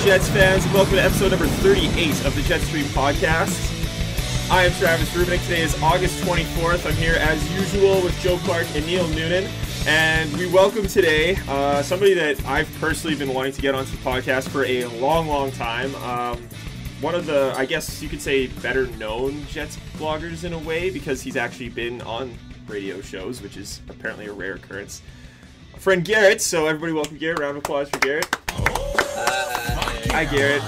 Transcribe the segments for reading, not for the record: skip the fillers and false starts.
Jets fans, and welcome to episode number 38 of the JetStream podcast. I am Travis Rubinik. Today is August 24th. I'm here as usual with Joe Clark and Neil Noonan, and we welcome today somebody that I've personally been wanting to get onto the podcast for a long time. One of the, I guess you could say, better known Jets bloggers in a way, because he's actually been on radio shows, which is apparently a rare occurrence. My friend Garret, so everybody welcome Garret. Round of applause for Garret. Hi, Garret.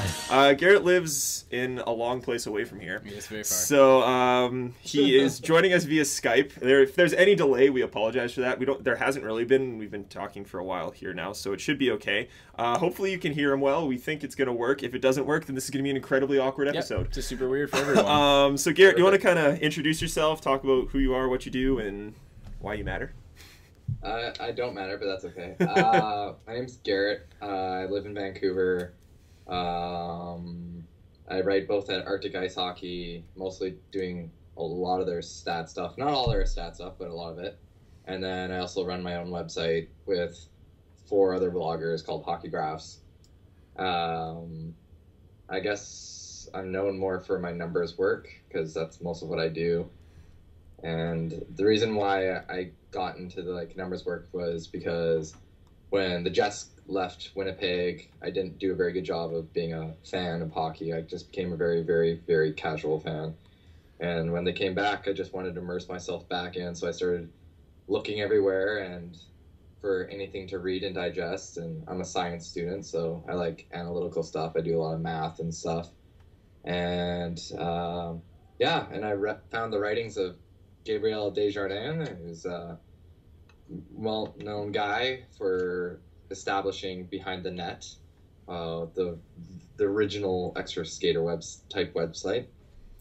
Garret lives in a long place away from here. Yes, very far. So he is joining us via Skype. If there's any delay, we apologize for that. There hasn't really been. We've been talking for a while here now, so it should be okay. Hopefully you can hear him well. We think it's going to work. If it doesn't work, then this is going to be an incredibly awkward episode. It's just super weird for everyone. So Garret, do you want to kind of introduce yourself, talk about who you are, what you do, and why you matter? I don't matter, but that's okay. My name's Garret. I live in Vancouver. I write both at Arctic Ice Hockey, mostly doing a lot of their stat stuff. Not all their stat stuff, but a lot of it. And then I also run my own website with 4 other bloggers called Hockey Graphs. I guess I'm known more for my numbers work, because that's most of what I do. And the reason why I got into the numbers work was because when the Jets left Winnipeg, I didn't do a very good job of being a fan of hockey. I just became a very casual fan. And when they came back, I just wanted to immerse myself back in. So I started looking everywhere and for anything to read and digest. And I'm a science student, so I like analytical stuff. I do a lot of math and stuff. And and I found the writings of Gabriel Desjardins, who's a well-known guy for establishing Behind the Net, the original Extra Skater type website,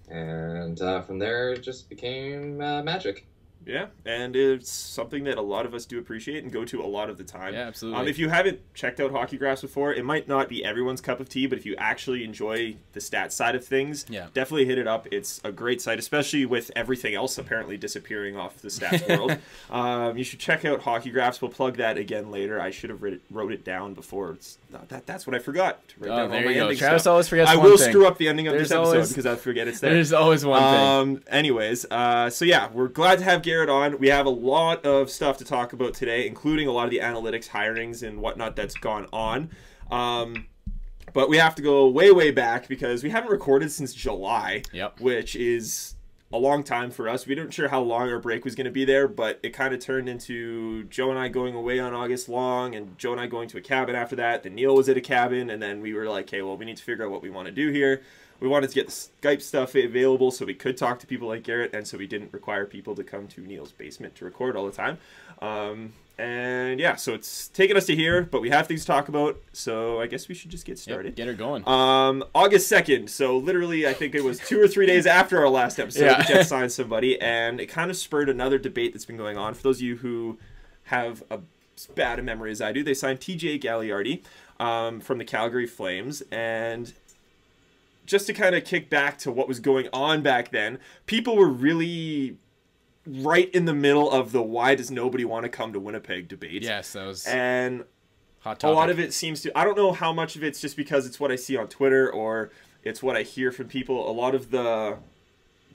and from there it just became magic. Yeah, and it's something that a lot of us do appreciate and go to a lot of the time. Yeah, absolutely. If you haven't checked out Hockey Graphs before, it might not be everyone's cup of tea, but if you actually enjoy the stats side of things, definitely hit it up. It's a great site, especially with everything else apparently disappearing off the stats world. You should check out Hockey Graphs. We'll plug that again later. I should have wrote it down before. That's what I forgot. To write down all my ending Travis stuff. always forgets I one will thing. screw up the ending of this episode because I forget it's there. There's always one thing. Anyways, so yeah, we're glad to have Garret on. We have a lot of stuff to talk about today, including a lot of the analytics, hirings, and whatnot that's gone on. But we have to go way back because we haven't recorded since July, which is a long time for us. We weren't sure how long our break was going to be there, but it kind of turned into Joe and I going away on August long, and Joe and I going to a cabin after that. Then Neil was at a cabin, and then we were like, okay, well, we need to figure out what we want to do here. We wanted to get the Skype stuff available so we could talk to people like Garret, and so we didn't require people to come to Neil's basement to record all the time. And yeah, so it's taken us to here, but we have things to talk about, so I guess we should just get started. Get her going. August 2nd, so literally I think it was 2 or 3 days after our last episode, the Jets signed somebody, and it kind of spurred another debate that's been going on. For those of you who have as bad a memory as I do, they signed TJ Galiardi from the Calgary Flames, and just to kind of kick back to what was going on back then, people were really right in the middle of the why does nobody want to come to Winnipeg debate. Yes, that was and hot topic. A lot of it seems to, I don't know how much of it's just because it's what I see on Twitter or it's what I hear from people. A lot of the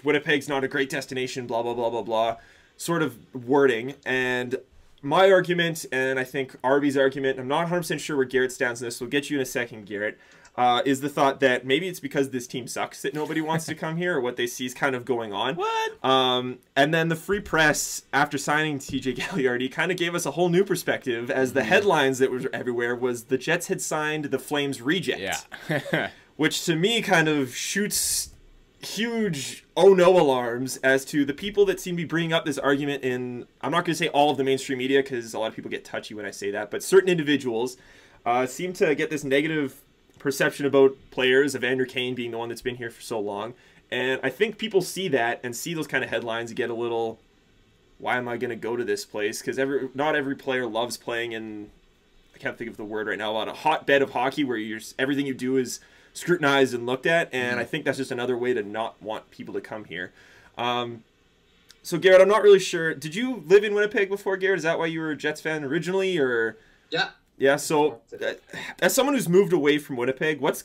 Winnipeg's not a great destination, blah, blah, blah, blah, blah, sort of wording. And my argument, and I think Arby's argument, I'm not 100% sure where Garret stands on this, so we'll get you in a second, Garret. Is the thought that maybe it's because this team sucks that nobody wants to come here, or what they see is kind of going on. What? And then the Free Press, after signing TJ Galiardi, kind of gave us a whole new perspective, as the headlines that were everywhere was the Jets had signed the Flames reject. Yeah. Which to me kind of shoots huge oh no alarms as to the people that seem to be bringing up this argument in, I'm not going to say all of the mainstream media because a lot of people get touchy when I say that, but certain individuals seem to get this negative perception about players, Evander Kane being the one that's been here for so long. And I think people see that and see those kind of headlines and get a little, why am I going to go to this place? Because not every player loves playing in, I can't think of the word right now, a hotbed of hockey where everything you do is scrutinized and looked at. And I think that's just another way to not want people to come here. So Garret, I'm not really sure. Did you live in Winnipeg before, Garret? Is that why you were a Jets fan originally, or? Yeah. Yeah, so as someone who's moved away from Winnipeg, let's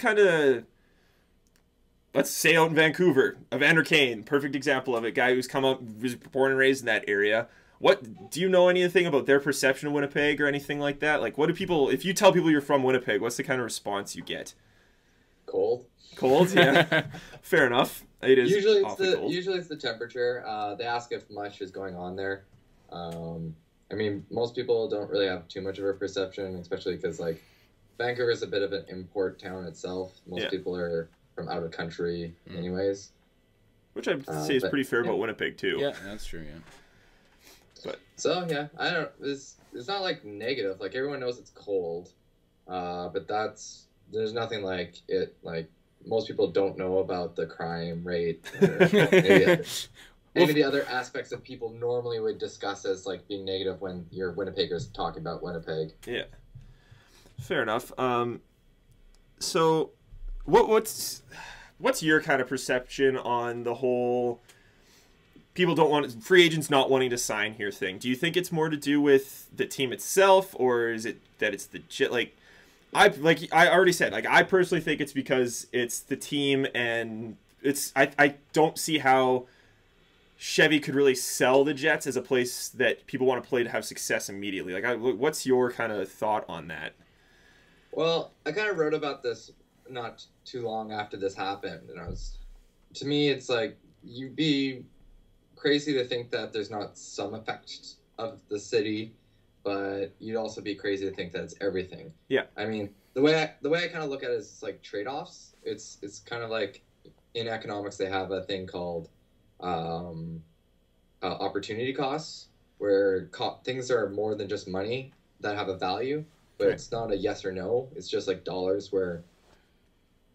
say out in Vancouver, Evander Kane, perfect example of it, guy who's come up, was born and raised in that area. What do you know anything about their perception of Winnipeg or anything like that? Like, what do people, if you tell people you're from Winnipeg, what's the kind of response you get? Cold. Cold, yeah. Fair enough. It is usually cold. Usually it's the temperature. They ask if much is going on there. I mean, most people don't really have too much of a perception, especially because, like, Vancouver is a bit of an import town itself. Most people are from out of country anyways. Which I'd say is pretty fair about Winnipeg, too. Yeah, that's true, yeah. But so, yeah, I don't... It's not, like, negative. Like, everyone knows it's cold. But there's nothing like it, like, most people don't know about the crime rate or any of the other aspects that people normally would discuss as, like, being negative when your Winnipeggers talk about Winnipeg. Yeah. Fair enough. So what's your kind of perception on the whole people don't want free agents not wanting to sign here thing? Do you think it's more to do with the team itself, or is it that it's the I already said, like, I personally think it's because it's the team, and I don't see how Chevy could really sell the Jets as a place that people want to play to have success immediately. Like, what's your kind of thought on that? Well, I kind of wrote about this not too long after this happened, and to me, it's like, you'd be crazy to think that there's not some effect of the city, but you'd also be crazy to think that it's everything. Yeah. I mean, the way I kind of look at it is like trade-offs. It's kind of like in economics they have a thing called opportunity costs, where things are more than just money that have a value, but it's not a yes or no. It's just like dollars, where,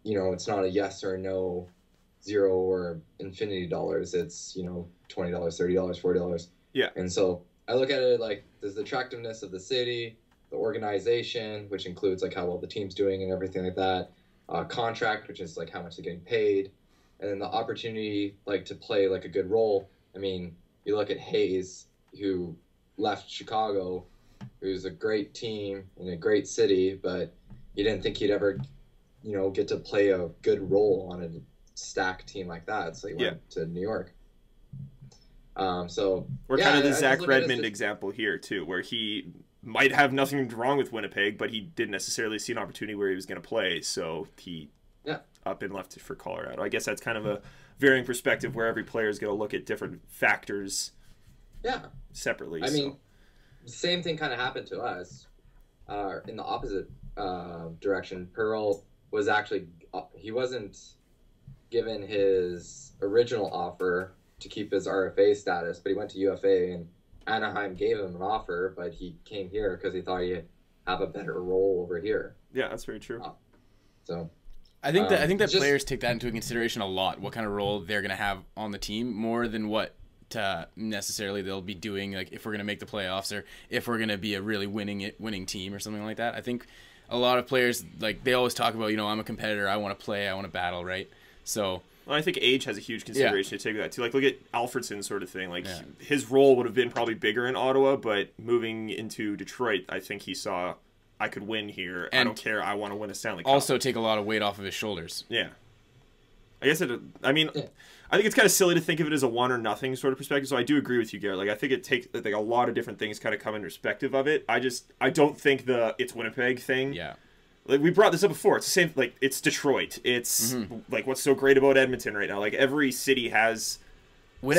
you know, it's not a yes or no, $0 or infinity dollars. It's, you know, $20, $30, $40. Yeah. And so I look at it like, there's the attractiveness of the city, the organization, which includes like how well the team's doing and everything like that, contract, which is like how much they're getting paid, and then the opportunity like to play like a good role. I mean, you look at Hayes, who left Chicago, who's a great team in a great city, but you didn't think he'd ever, you know, get to play a good role on a stacked team like that. So he went to New York. So we're kind of the Zach Redmond example here too, where he might have nothing wrong with Winnipeg, but he didn't necessarily see an opportunity where he was going to play, so he up and left for Colorado. I guess that's kind of a varying perspective where every player is going to look at different factors separately. I mean, the same thing kind of happened to us in the opposite direction. Pearl was actually, he wasn't given his original offer to keep his RFA status, but he went to UFA, and Anaheim gave him an offer, but he came here because he thought he'd have a better role over here. Yeah, that's very true. So I think that players take that into consideration a lot, what kind of role they're going to have on the team, more than what necessarily they'll be doing, like if we're going to make the playoffs or if we're going to be a really winning team or something like that. I think a lot of players, like, they always talk about, you know, I'm a competitor, I want to play, I want to battle, right? So well, I think age has a huge consideration to take with that too. Like, look at Alfredson sort of thing. Like, his role would have been probably bigger in Ottawa, but moving into Detroit, I think he saw, I could win here. And I don't care. I want to win a Stanley Cup. Also take a lot of weight off of his shoulders. Yeah. I guess I think it's kind of silly to think of it as a one or nothing sort of perspective. So I do agree with you, Garrett. Like, I think it takes like a lot of different things kind of come in perspective of it. I don't think it's Winnipeg thing. Yeah. Like, we brought this up before. It's the same. Like, it's Detroit. It's like what's so great about Edmonton right now. Like, every city has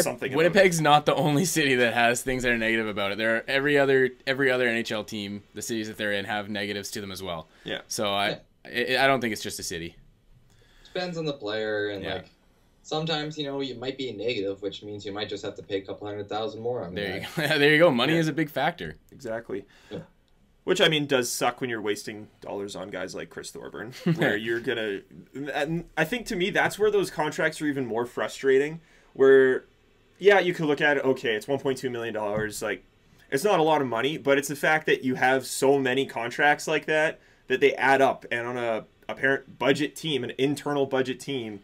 something. Winnipeg's not the only city that has things that are negative about it. There are every other NHL team, the cities that they're in, have negatives to them as well. Yeah. So I don't think it's just a city. Depends on the player, and like sometimes, you know, you might be a negative, which means you might just have to pay a couple $100,000 more on there. There you go. Money is a big factor. Exactly. Yeah. Which, I mean, does suck when you're wasting dollars on guys like Chris Thorburn, where you're going to... And I think, to me, that's where those contracts are even more frustrating, where, yeah, you could look at it, okay, it's $1.2 million. Like, it's not a lot of money, but it's the fact that you have so many contracts like that they add up. And on a apparent budget team, an internal budget team,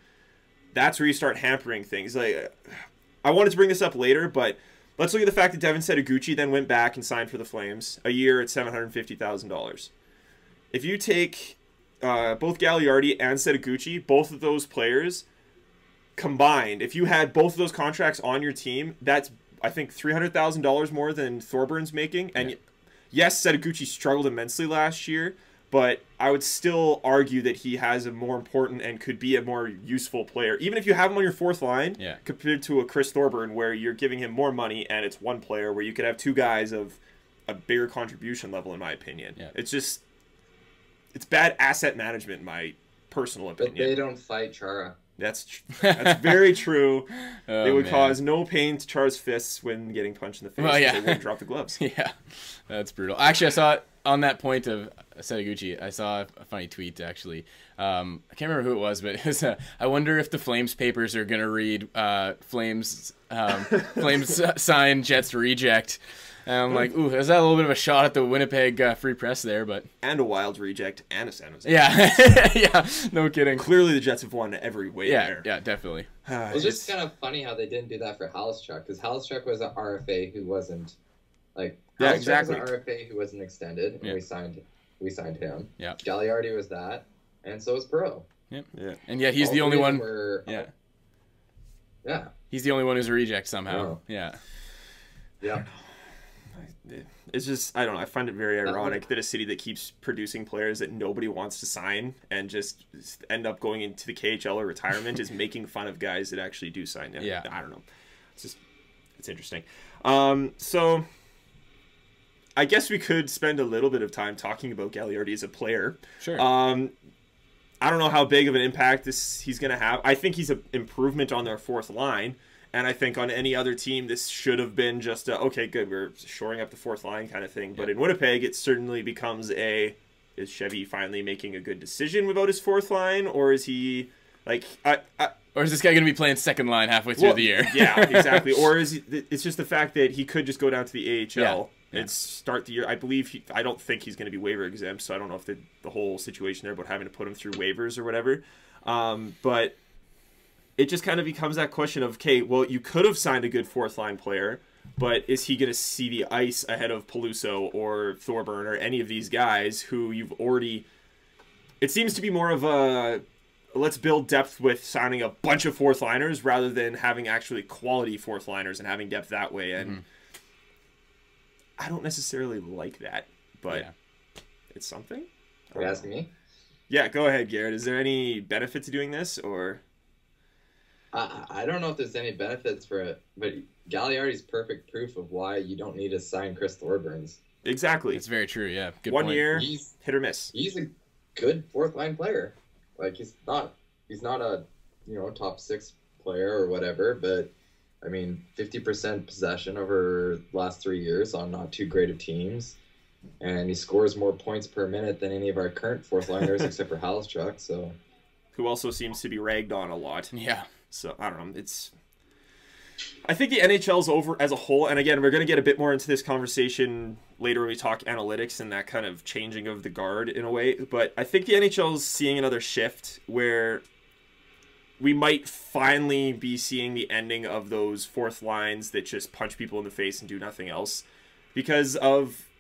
that's where you start hampering things. Like, I wanted to bring this up later, but... Let's look at the fact that Devin Setoguchi then went back and signed for the Flames a year at $750,000. if you take both Galiardi and Setaguchi, both of those players combined, if you had both of those contracts on your team, that's, I think, $300,000 more than Thorburns making. And yes, Setaguchi struggled immensely last year, but I would still argue that he has a more important and could be a more useful player. Even if you have him on your fourth line, compared to a Chris Thorburn, where you're giving him more money and it's one player, where you could have two guys of a bigger contribution level, in my opinion. It's just, it's bad asset management, in my personal opinion. But they don't fight Chara. That's very true. They would cause no pain to Chara's fists when getting punched in the face. Well, they wouldn't drop the gloves. Yeah, that's brutal. Actually, I saw it on that point of Setaguchi. I saw a funny tweet, actually. I can't remember who it was, but it was, I wonder if the Flames papers are going to read Flames sign Jets reject. And I'm like, ooh, is that a little bit of a shot at the Winnipeg Free Press there? But and a Wild reject and a San Jose. Yeah, yeah, no kidding. Clearly, the Jets have won every way there. Yeah, definitely. It was just kind of funny how they didn't do that for Halischuk, because Halischuk was an RFA who wasn't like exactly was an RFA who wasn't extended, and we signed him. Yeah, Galiardi was that, and so was Burrow. Yep. Yeah, and yet he's the only one. Yeah, he's the only one who's a reject somehow. Oh. Yeah. It's just, I don't know, I find it very ironic that a city that keeps producing players that nobody wants to sign and just end up going into the KHL or retirement is making fun of guys that actually do sign them. Yeah. I don't know. It's just, it's interesting. So I guess we could spend a little bit of time talking about Galiardi as a player. Sure. I don't know how big of an impact he's going to have. I think he's an improvement on their fourth line. And I think on any other team, this should have been just a, okay, good, we're shoring up the fourth line kind of thing. But in Winnipeg, it certainly becomes is Chevy finally making a good decision about his fourth line? Or is he, like... or is this guy going to be playing second line halfway through the year? Yeah, exactly. Or is it's just the fact that he could just go down to the AHL and start the year. I believe, I don't think he's going to be waiver exempt, so I don't know if the whole situation there about having to put him through waivers or whatever. But... it just kind of becomes that question of, okay, well, you could have signed a good fourth-line player, but is he going to see the ice ahead of Peluso or Thorburn or any of these guys who you've already... It seems to be more of a, let's build depth with signing a bunch of fourth-liners rather than having actually quality fourth-liners and having depth that way. And I don't necessarily like that, but it's something. Are you asking me? Yeah, go ahead, Garrett. Is there any benefit to doing this, or... I don't know if there's any benefits for it, but Galiardi's perfect proof of why you don't need to sign Chris Thorburns. Exactly. It's very true, yeah. Good 1 point. year, hit or miss. He's a good fourth line player. Like he's not a top 6 player or whatever, but I mean 50% possession over the last 3 years on not too great of teams. And he scores more points per minute than any of our current fourth liners except for Halischuk, so who also seems to be ragged on a lot. Yeah. So, I don't know. I think the NHL's over as a whole, and again, we're going to get a bit more into this conversation later when we talk analytics and that kind of changing of the guard in a way, but I think the NHL's seeing another shift where we might finally be seeing the ending of those fourth lines that just punch people in the face and do nothing else because of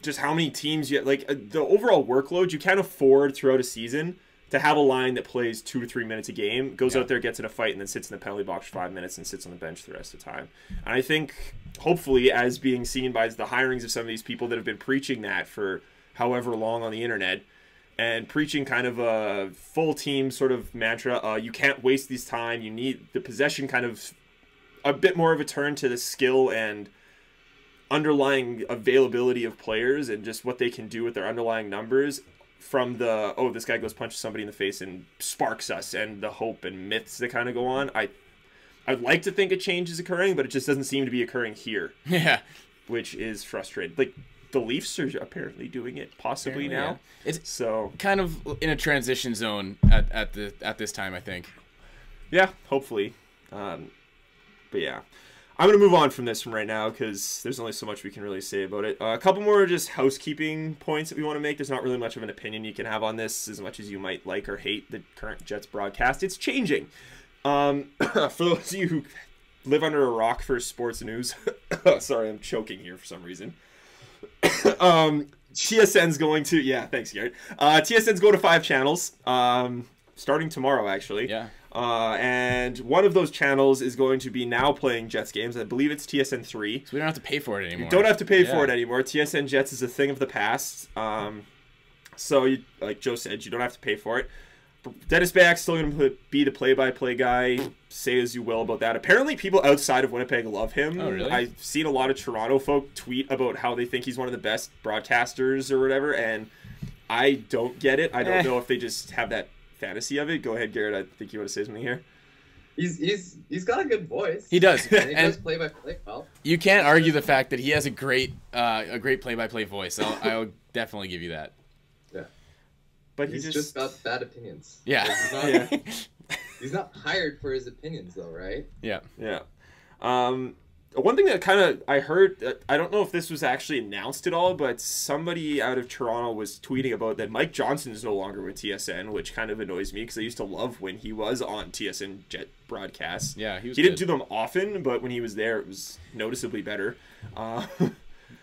just how many teams you... Like, the overall workload, you can't afford throughout a season to have a line that plays 2 to 3 minutes a game, goes out there, gets in a fight, and then sits in the penalty box for 5 minutes and sits on the bench the rest of the time. And I think, hopefully, as being seen by the hirings of some of these people that have been preaching that for however long on the internet, and preaching kind of a full team sort of mantra, you can't waste this time, you need the possession, kind of a bit more of a turn to the skill and underlying availability of players and just what they can do with their underlying numbers, from the, oh, this guy goes punch somebody in the face and sparks us, and the hope and myths that kind of go on. I'd like to think a change is occurring, but it just doesn't seem to be occurring here. Yeah. Which is frustrating. Like, the Leafs are apparently doing it possibly now. Yeah. It's so kind of in a transition zone at this time, I think. Yeah, hopefully. But yeah. I'm going to move on from this from right now because there's only so much we can really say about it. A couple more just housekeeping points that we want to make. There's not really much of an opinion you can have on this as much as you might like or hate the current Jets broadcast. It's changing. For those of you who live under a rock for sports news, sorry, I'm choking here for some reason. TSN's going to, yeah, thanks, Garrett. TSN's going to 5 channels, starting tomorrow, actually. Yeah. And one of those channels is going to be now playing Jets games. I believe it's TSN 3. So we don't have to pay for it anymore. You don't have to pay for it anymore. TSN Jets is a thing of the past. So, like Joe said, you don't have to pay for it. Dennis Back's still going to be the play-by-play guy. Say as you will about that. Apparently, people outside of Winnipeg love him. Oh, really? I've seen a lot of Toronto folk tweet about how they think he's one of the best broadcasters or whatever, and I don't get it. I don't know if they just have that fantasy of it. Go ahead, Garrett. I think you want to say something here. He's got a good voice. He does. And he does play-by-play well. You can't argue the fact that he has a great play-by-play voice. I'll definitely give you that. Yeah. But he's just got bad opinions. Yeah. He's not hired for his opinions, though, right? Yeah. Yeah. One thing that kind of I heard, I don't know if this was actually announced at all, but somebody out of Toronto was tweeting about that Mike Johnson is no longer with TSN, which kind of annoys me because I used to love when he was on TSN Jet broadcasts. Yeah, he didn't do them often, but when he was there, it was noticeably better.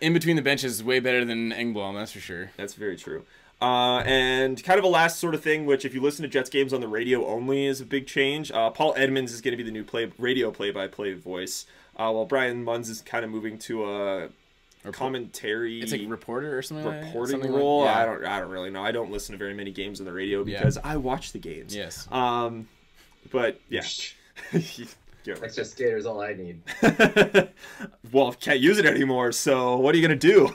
In between the benches, way better than Engblom, that's for sure. That's very true. And kind of a last sort of thing, which if you listen to Jets games on the radio only is a big change. Paul Edmonds is going to be the new radio play-by-play voice, while Brian Munz is kind of moving to a commentary. It's like reporter or something. Reporting like role. Yeah. I don't really know. I don't listen to very many games on the radio because I watch the games. Yes. But yeah. Extra skater's all I need. Well, can't use it anymore. So what are you gonna do?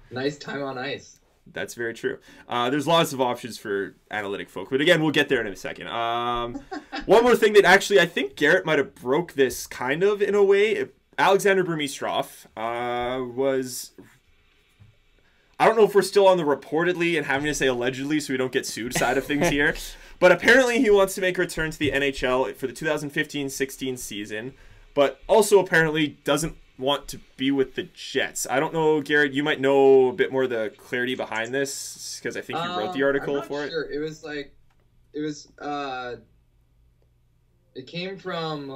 Nice time on ice. That's very true. There's lots of options for analytic folk, but again, we'll get there in a second. One more thing that actually I think Garrett might have broke this kind of in a way. Alexander Burmi was... I don't know if we're still on the reportedly and having to say allegedly so we don't get sued side of things here, but apparently he wants to make a return to the NHL for the 2015-16 season, but also apparently doesn't want to be with the Jets. I don't know, Garrett, you might know a bit more of the clarity behind this because I think you wrote the article for it. It was like, it came from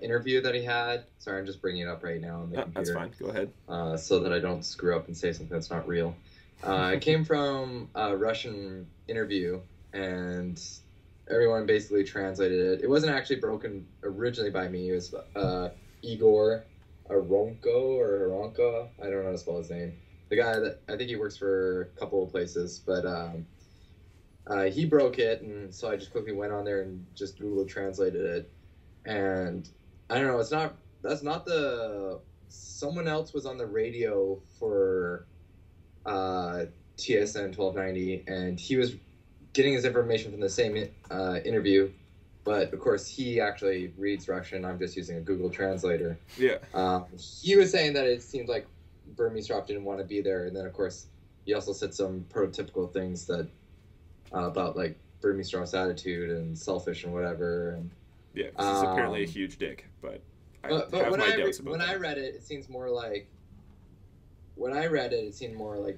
interview that he had. Sorry, I'm just bringing it up right now on the computer. That's fine. Go ahead. So that I don't screw up and say something that's not real. It came from a Russian interview, and everyone basically translated it. It wasn't actually broken originally by me. It was Igor Aronka. I don't know how to spell his name. The guy that I think he works for a couple of places, but he broke it, and so I just quickly went on there and just Google translated it. And I don't know, someone else was on the radio for TSN 1290, and he was getting his information from the same interview. But, of course, he actually reads Russian. I'm just using a Google translator. Yeah. He was saying that it seemed like Burmistrov didn't want to be there. And then, of course, he also said some prototypical things that about, like, Burmistrov's attitude and selfish and whatever. And, yeah, he's apparently a huge dick. But I have my doubts about that. When I read it, it seemed more like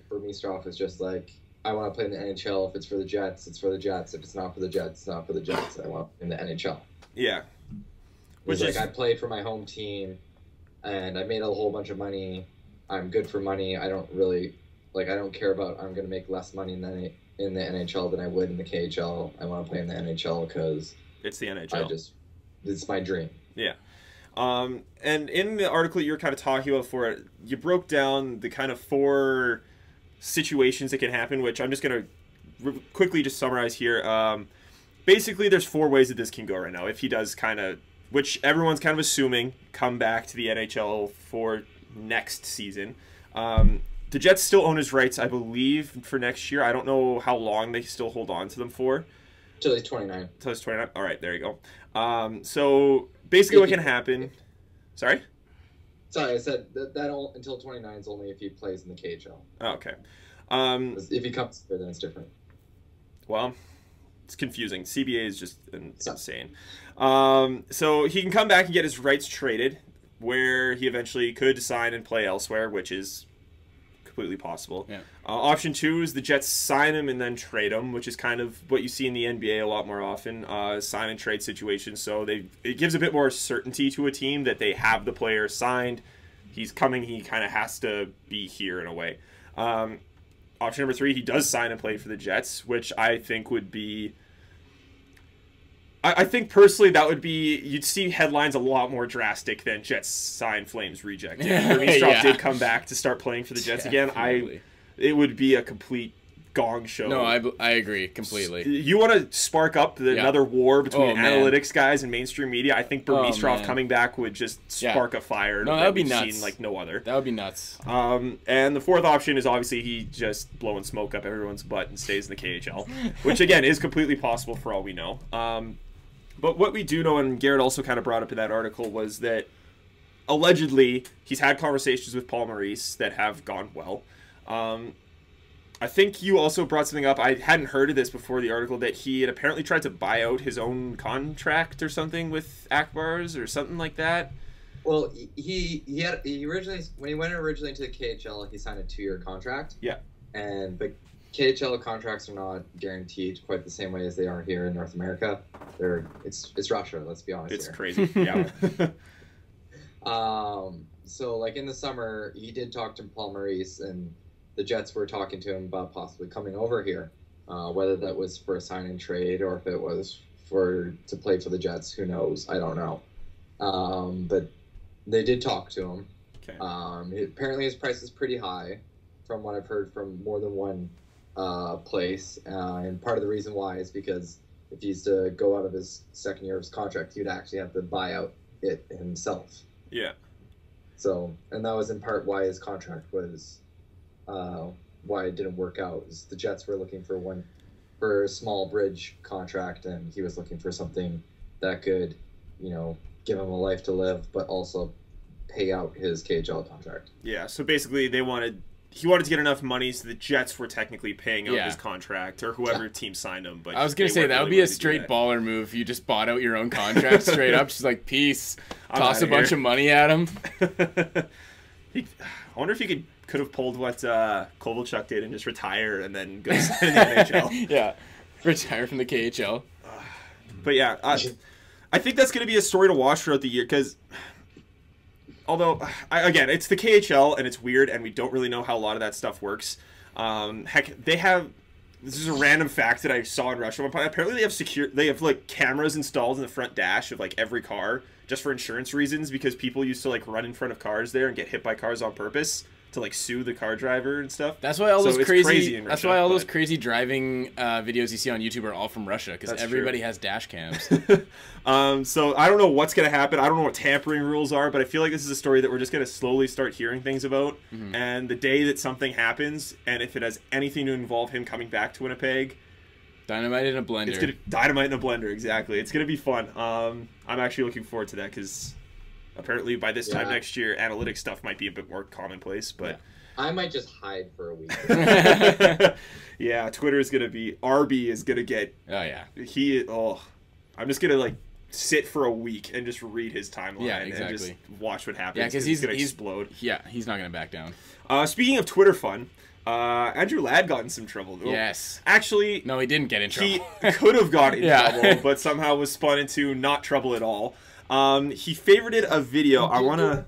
Burmistrov was just like, I want to play in the NHL. If it's for the Jets, it's for the Jets. If it's not for the Jets, it's not for the Jets. I want in the NHL. Yeah. Which is like, I played for my home team, and I made a whole bunch of money. I'm good for money. I don't really, I don't care about, I'm going to make less money in the NHL than I would in the KHL. I want to play in the NHL because it's the NHL. It's my dream. Yeah. And in the article you were kind of talking about for it, you broke down the kind of 4 situations that can happen, which I'm just going to quickly just summarize here. Basically, there's 4 ways that this can go right now. If he does which everyone's kind of assuming, come back to the NHL for next season. The Jets still own his rights, I believe, for next year. I don't know how long they still hold on to them for. Till he's 29. Till he's 29. All right, there you go. So basically what can happen... Sorry? Sorry, I said that until 29 is only if he plays in the KHL. Oh, okay. If he comes here, then it's different. Well, it's confusing. CBA is just insane. So he can come back and get his rights traded, where he eventually could sign and play elsewhere, which is completely possible. Yeah. Option 2 is the Jets sign him and then trade him, which is kind of what you see in the NBA a lot more often, sign and trade situations. So it gives a bit more certainty to a team that they have the player signed. He's coming. He kind of has to be here in a way. option number 3, he does sign and play for the Jets, which I think would be... I think personally that would be... You'd see headlines a lot more drastic than Jets sign, Flames reject. If Burmi did come back to start playing for the Jets again, it would be a complete gong show. No, I agree completely. You want to spark up another war between analytics guys and mainstream media? I think Burmi coming back would just spark a fire. No, that would be nuts. Seen like no other. That would be nuts. And the 4th option is obviously he just blowing smoke up everyone's butt and stays in the KHL, which again is completely possible for all we know. But what we do know, and Garret also kind of brought up in that article, was that allegedly he's had conversations with Paul Maurice that have gone well. I think you also brought something up. I hadn't heard of this before the article, that he had apparently tried to buy out his own contract or something with Akbar's or something like that. Well, he originally, when he went originally to the KHL, he signed a 2-year contract. Yeah. But KHL contracts are not guaranteed quite the same way as they are here in North America. It's Russia, let's be honest. It's here. crazy. Yeah. So like in the summer, he did talk to Paul Maurice, and the Jets were talking to him about possibly coming over here, whether that was for a sign and trade or if it was to play for the Jets. Who knows? I don't know. But they did talk to him. Okay. Apparently his price is pretty high, from what I've heard from more than one place. And part of the reason why is because if he's to go out of his 2nd year of his contract, he'd actually have to buy out it himself. Yeah. So, and that was in part why his contract was... why it didn't work out is the Jets were looking for a small bridge contract, and he was looking for something that could, give him a life to live, but also pay out his KHL contract. Yeah, so basically he wanted to get enough money so the Jets were technically paying out his contract, or whoever team signed him. But I was gonna say that would be a straight baller move. You just bought out your own contract straight up, just like peace, toss a bunch of money at him. I wonder if he could have pulled what Kovalchuk did and just retire and then go sign in the NHL. Yeah, retire from the KHL. But yeah, I think that's going to be a story to watch throughout the year, because although, again, it's the KHL and it's weird and we don't really know how a lot of that stuff works. Heck, this is a random fact that I saw in Russia. Apparently they have like cameras installed in the front dash of like every car just for insurance reasons, because people used to like run in front of cars there and get hit by cars on purpose to like sue the car driver and stuff. That's why all those crazy those crazy driving videos you see on YouTube are all from Russia, because everybody has dash cams. So I don't know what's gonna happen. I don't know what tampering rules are, but I feel like this is a story that we're just gonna slowly start hearing things about. Mm-hmm. And the day that something happens, and if it has anything to involve him coming back to Winnipeg, dynamite in a blender. Dynamite in a blender, exactly. It's gonna be fun. I'm actually looking forward to that, because apparently by this time next year, analytics stuff might be a bit more commonplace. But I might just hide for a week. Yeah, Twitter is gonna be... RB is gonna get... Oh yeah. I'm just gonna like sit for a week and just read his timeline and just watch what happens. Yeah, because he's gonna explode. Yeah, he's not gonna back down. Speaking of Twitter fun, Andrew Ladd got in some trouble. Yes. Actually, no, he didn't get in trouble. He could have gotten in trouble, but somehow was spun into not trouble at all. He favorited a video. I want to...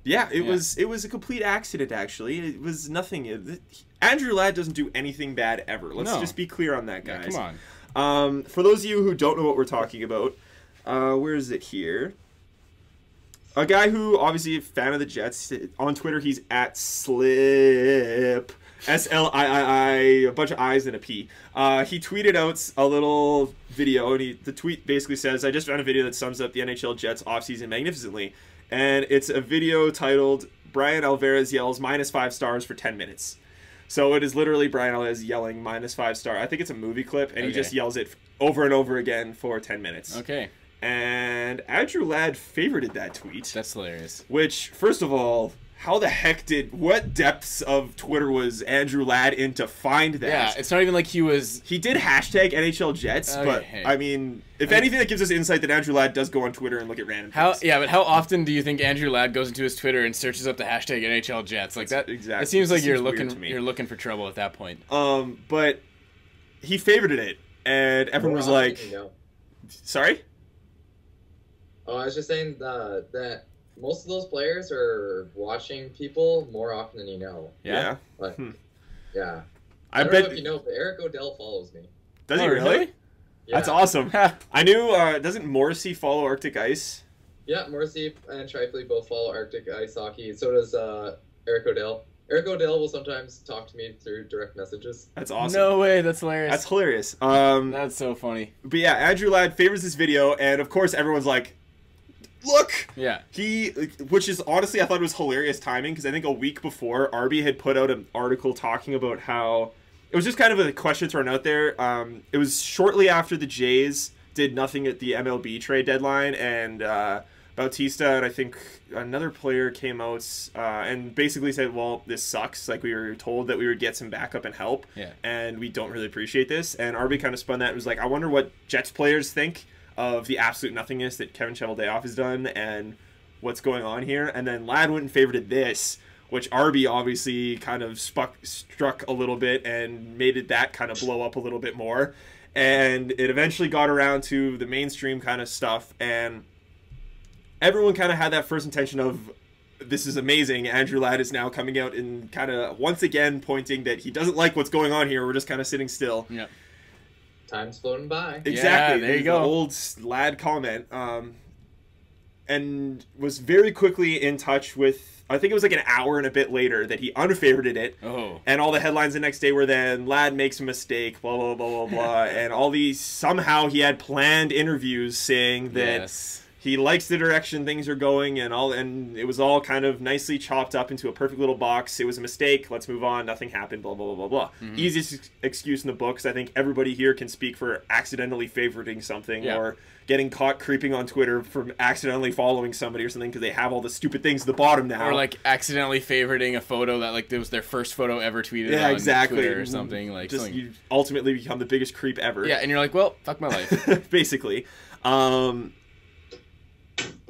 Yeah, it was a complete accident, actually. It was nothing. Andrew Ladd doesn't do anything bad ever. Let's just be clear on that, guys. Yeah, come on. For those of you who don't know what we're talking about, where is it here? A guy who, obviously, a fan of the Jets. On Twitter, he's at Slip. SLIII, a bunch of I's and a P. He tweeted out a little video, and the tweet basically says, "I just found a video that sums up the NHL Jets offseason magnificently." And it's a video titled, "Brian Alvarez yells -5 stars for 10 minutes. So it is literally Brian Alvarez yelling -5 star. I think it's a movie clip, and he just yells it over and over again for 10 minutes. Okay. And Andrew Ladd favorited that tweet. That's hilarious. Which, first of all, how the heck what depths of Twitter was Andrew Ladd in to find that? Yeah, it's not even like he did hashtag NHL Jets, but I mean, if anything, that gives us insight that Andrew Ladd does go on Twitter and look at random things. Yeah, but how often do you think Andrew Ladd goes into his Twitter and searches up the hashtag NHL Jets? Like that, exactly. It seems like you're looking for trouble at that point. But he favorited it, and everyone was like, "Sorry." Oh, I was just saying that most of those players are watching people more often than you know. Yeah. Like, yeah. I don't know if you know, but Eric Odell follows me. Does he really? Yeah. That's awesome. I knew, doesn't Morrissey follow Arctic Ice? Yeah, Morrissey and Trifley both follow Arctic Ice Hockey. So does Eric Odell. Eric Odell will sometimes talk to me through direct messages. That's awesome. No way, that's hilarious. That's hilarious. That's so funny. But yeah, Andrew Ladd favors this video, and of course everyone's like, look! Yeah. Which is honestly, I thought it was hilarious timing, because I think a week before, Arby had put out an article talking about how, it was just kind of a question thrown out there. It was shortly after the Jays did nothing at the MLB trade deadline, and Bautista and I think another player came out and basically said, well, this sucks. Like, we were told that we would get some backup and help, and we don't really appreciate this. And Arby kind of spun that and was like, I wonder what Jets players think of the absolute nothingness that Kevin Cheveldayoff has done and what's going on here. And then Ladd went and favorited this, which Arby obviously kind of struck a little bit and made it that kind of blow up a little bit more. And it eventually got around to the mainstream kind of stuff, and everyone kind of had that first intention of, this is amazing. Andrew Ladd is now coming out and kind of once again pointing that he doesn't like what's going on here. We're just kind of sitting still. Yep. Time's floating by. Exactly. Yeah, there you go. The old Ladd comment. And was very quickly in touch with, I think it was like an hour and a bit later that he unfavorited it. Oh. And all the headlines the next day were then, Ladd makes a mistake, blah, blah, blah, blah, blah. And all these, somehow he had planned interviews saying that he likes the direction things are going, and it was all kind of nicely chopped up into a perfect little box. It was a mistake. Let's move on. Nothing happened. Blah, blah, blah, blah, blah. Mm-hmm. Easiest excuse in the books. I think everybody here can speak for accidentally favoriting something or getting caught creeping on Twitter from accidentally following somebody or something because they have all the stupid things at the bottom now. Or like accidentally favoriting a photo that like it was their first photo ever tweeted on Twitter or something. Like, just you ultimately become the biggest creep ever. Yeah, and you're like, well, fuck my life. Basically.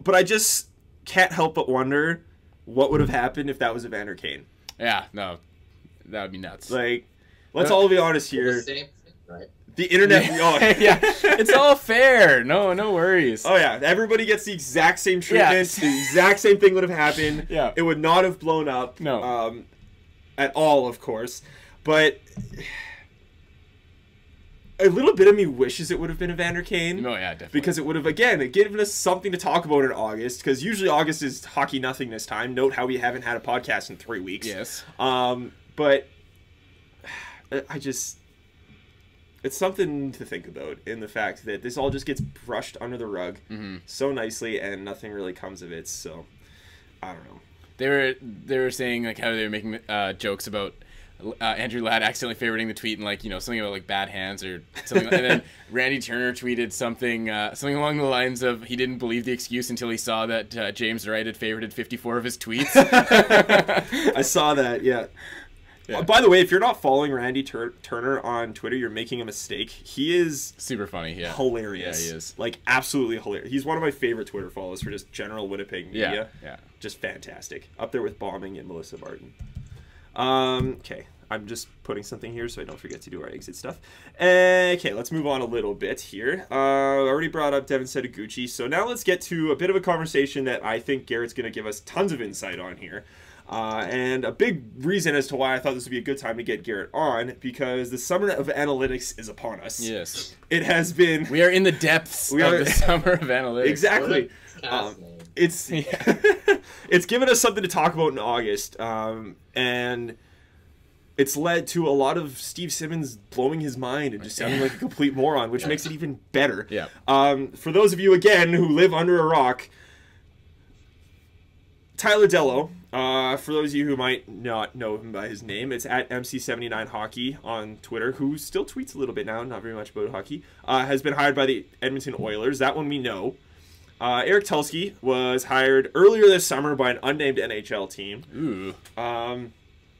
But I just can't help but wonder what would have happened if that was Evander Kane. Yeah, no, that would be nuts. Like, let's all be honest here. The same thing, right? The internet, yeah, it's all fair. No worries. Oh yeah, everybody gets the exact same treatment. The exact same thing would have happened. Yeah, it would not have blown up. No, at all, of course. But a little bit of me wishes it would have been Evander Kane. Oh yeah, definitely. Because it would have, again, given us something to talk about in August. Because usually August is hockey nothingness time. Note how we haven't had a podcast in 3 weeks. Yes. But I just, it's something to think about in the fact that this all just gets brushed under the rug so nicely and nothing really comes of it. So I don't know. They were saying like how they were making jokes about Andrew Ladd accidentally favoriting the tweet and like, you know, something about like bad hands or something. And then Randy Turner tweeted something along the lines of he didn't believe the excuse until he saw that James Wright had favorited 54 of his tweets. I saw that. Yeah. By the way, if you're not following Randy Turner on Twitter, you're making a mistake. He is super funny. Yeah. Hilarious. Yeah, he is. Like, absolutely hilarious. He's one of my favorite Twitter follows for just general Winnipeg media. Yeah. Just fantastic. Up there with Bombing and Melissa Barton. Okay. I'm just putting something here so I don't forget to do our exit stuff. Okay, let's move on a little bit here. I already brought up Devin Setoguchi, so now let's get to a bit of a conversation that I think Garrett's going to give us tons of insight on here. And a big reason as to why I thought this would be a good time to get Garret on, because the summer of analytics is upon us. Yes. It has been... We are in the depths of the summer of analytics. Exactly. It's it's given us something to talk about in August, and it's led to a lot of Steve Simmons blowing his mind and just sounding like a complete moron, which makes it even better. Yeah. For those of you, again, who live under a rock, Tyler Dello, for those of you who might not know him by his name, it's at MC79Hockey on Twitter, who still tweets a little bit now, not very much about hockey, has been hired by the Edmonton Oilers. That one we know. Eric Tulsky was hired earlier this summer by an unnamed NHL team. Ooh.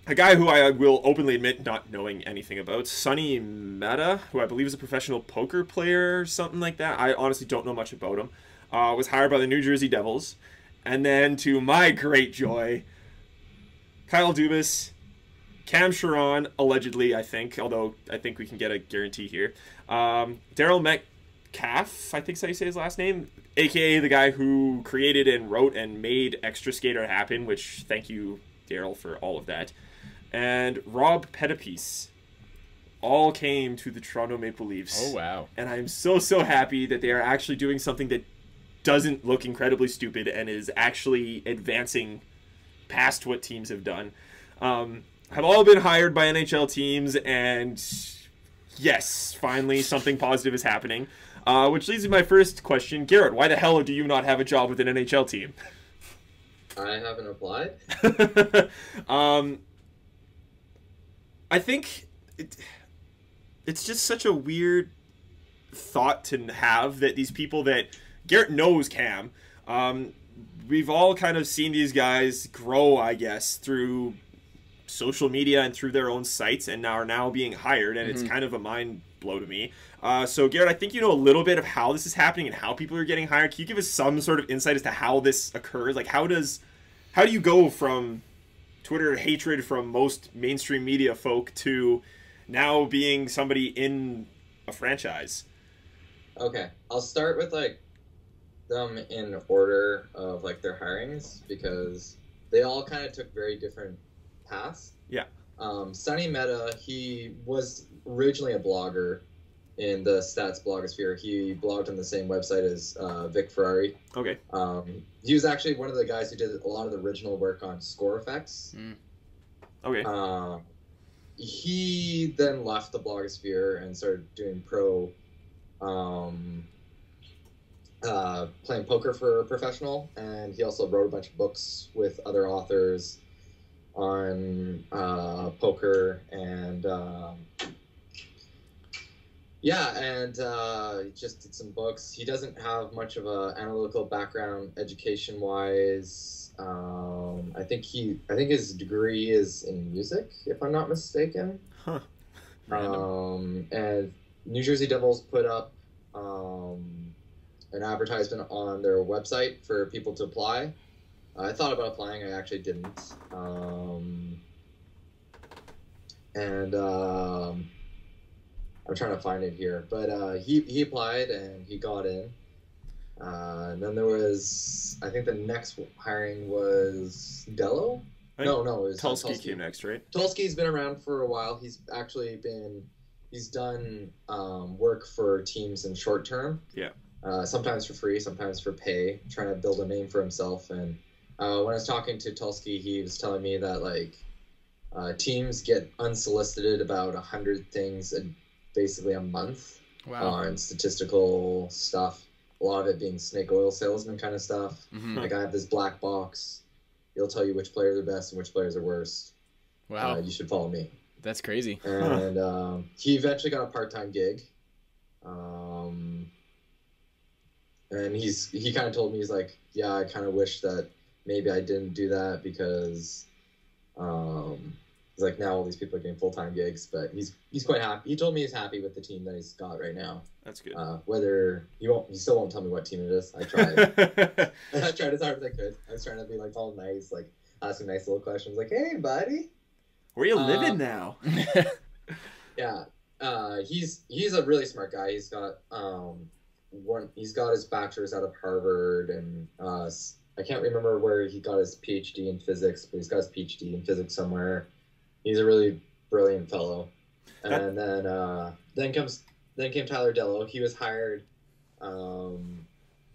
A guy who I will openly admit not knowing anything about, Sonny Mehta, who I believe is a professional poker player or something like that. I honestly don't know much about him. Was hired by the New Jersey Devils. And then, to my great joy, Kyle Dubas, Cam Charron, allegedly, I think, although I think we can get a guarantee here. Daryl Metcalf, I think is how you say his last name, a.k.a. the guy who created and wrote and made Extra Skater happen, which, thank you, Daryl, for all of that. And Rob Pettipies. all came to the Toronto Maple Leafs. Oh, wow. And I'm so happy that they are actually doing something that doesn't look incredibly stupid and is actually advancing past what teams have done. Have all been hired by NHL teams, and yes, finally something positive is happening. Which leads to my first question. Garret, why the hell do you not have a job with an NHL team? I haven't applied. I think it's just such a weird thought to have that these people that Garret knows Cam. We've all kind of seen these guys grow, I guess, through social media and through their own sites, and are now being hired, and it's kind of a mind blow to me. So Garret, I think you know a little bit of how this is happening and how people are getting hired. Can you give us some sort of insight as to how this occurs? Like, how do you go from Twitter hatred from most mainstream media folk to now being somebody in a franchise? Okay, I'll start with like them in order of like their hirings, because they all kind of took very different paths. Yeah. Sonny Meta, he was originally a blogger in the stats blogosphere. He blogged on the same website as Vic Ferrari. Okay. He was actually one of the guys who did a lot of the original work on score effects. Okay. He then left the blogosphere and started doing playing poker for a professional, and he also wrote a bunch of books with other authors on poker, and he just did some books. He doesn't have much of a analytical background education wise. I think his degree is in music, if I'm not mistaken. Huh. And New Jersey Devils put up an advertisement on their website for people to apply. I thought about applying. I actually didn't. I'm trying to find it here, but he applied and he got in. And then there was, I think the next hiring was Dello. No, it was Tulsky came next, right? Tulsky's been around for a while. He's done work for teams in short term. Yeah. Sometimes for free, sometimes for pay, trying to build a name for himself. And when I was talking to Tulsky, he was telling me that like teams get unsolicited about 100 things basically a month. Wow. On statistical stuff. A lot of it being snake oil salesman kind of stuff. Like I have this black box. It'll tell you which players are best and which players are worst. Wow. You should follow me. That's crazy. And he eventually got a part-time gig. And he kind of told me, he's like, yeah, I kind of wish that maybe I didn't do that, because he's like, now all these people are getting full-time gigs, but he's quite happy. He told me he's happy with the team that he's got right now. That's good. Whether he still won't tell me what team it is. I tried. I tried as hard as I could. I was trying to be like all nice, like asking nice little questions, like, "Hey, buddy, where you living now?" Yeah, he's a really smart guy. He's got he's got his bachelor's out of Harvard, and I can't remember where he got his PhD in physics, but he's got his PhD in physics somewhere. He's a really brilliant fellow. And then came Tyler Dello. He was hired.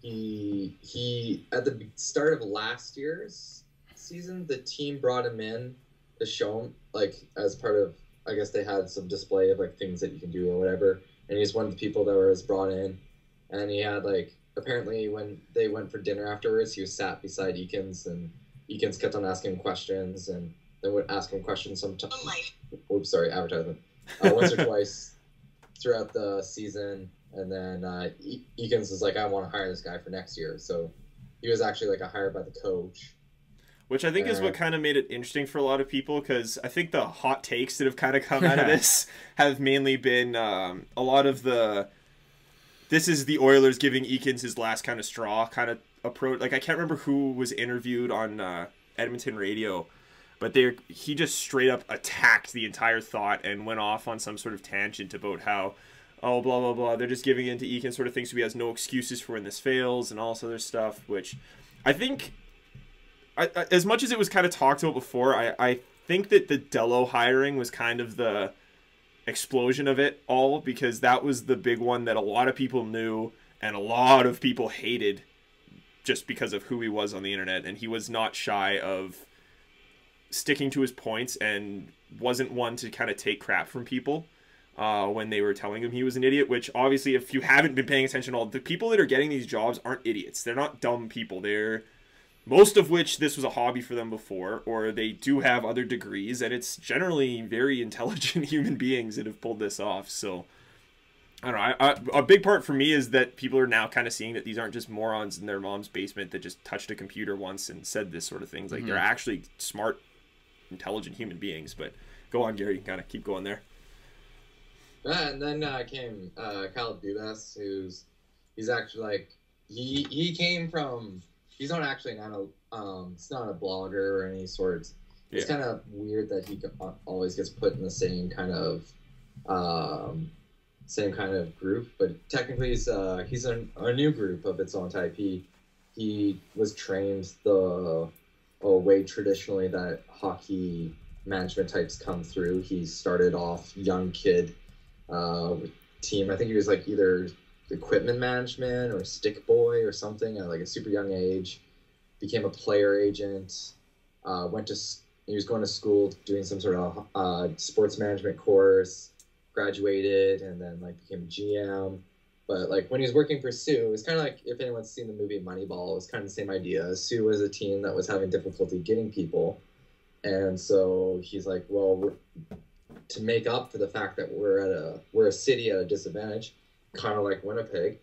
He at the start of last year's season, the team brought him in to show him, like, as part of, I guess they had some display of like things that you can do or whatever. And he's one of the people that was brought in. And he had like, apparently when they went for dinner afterwards, he was sat beside Eakins, and Eakins kept on asking him questions, and then would ask him questions sometimes. Oops, sorry, advertisement. Once or twice throughout the season, and then Eakins was like, I want to hire this guy for next year. So he was actually like a hired by the coach. Which I think is what kind of made it interesting for a lot of people, because I think the hot takes that have kind of come out of this have mainly been a lot of this is the Oilers giving Eakins his last kind of straw kind of approach. Like, I can't remember who was interviewed on Edmonton radio, but he just straight up attacked the entire thought and went off on some sort of tangent about how, oh, blah, blah, blah, they're just giving in to Eakins sort of thing, so he has no excuses for when this fails and all this other stuff, which I think, as much as it was kind of talked about before, I think that the Dello hiring was kind of the explosion of it all, because that was the big one that a lot of people knew and a lot of people hated just because of who he was on the internet. And he was not shy of sticking to his points and wasn't one to kind of take crap from people when they were telling him he was an idiot, which obviously, if you haven't been paying attention at all, the people that are getting these jobs aren't idiots. They're not dumb people. They're, most of which this was a hobby for them before, or they do have other degrees, and it's generally very intelligent human beings that have pulled this off. So I don't know. A big part for me is that people are now kind of seeing that these aren't just morons in their mom's basement that just touched a computer once and said this sort of things. Like, they're actually smart, intelligent human beings. But go on, Gary. You can kind of keep going there. And then came Kyle Dubas, he's actually like, he came from, he's not actually it's not a blogger or any sorts. It's kind of weird that he always gets put in the same kind of group, but technically he's a new group of its own type. He was trained the way traditionally that hockey management types come through. He started off young kid team. I think he was like either equipment management or stick boy or something at like a super young age. Became a player agent. He was going to school doing some sort of sports management course. Graduated and then like became a GM. But like when he was working for Sioux, it was kind of like, if anyone's seen the movie Moneyball, it was kind of the same idea. Sioux was a team that was having difficulty getting people, and so he's like, well, to make up for the fact that we're a city at a disadvantage, kind of like Winnipeg,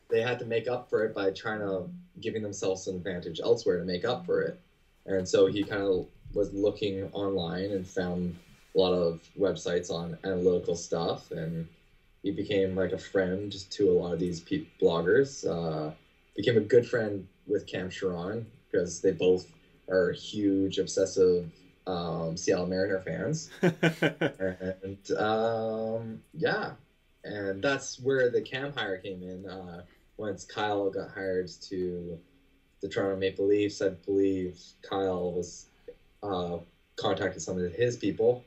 they had to make up for it by trying to giving themselves an advantage elsewhere to make up for it. And so he kind of was looking online and found a lot of websites on analytical stuff, and he became like a friend to a lot of these bloggers. Became a good friend with Cam Sharon because they both are huge, obsessive Seattle Mariner fans. And that's where the Cam hire came in. Once Kyle got hired to the Toronto Maple Leafs, I believe Kyle was contacted some of his people.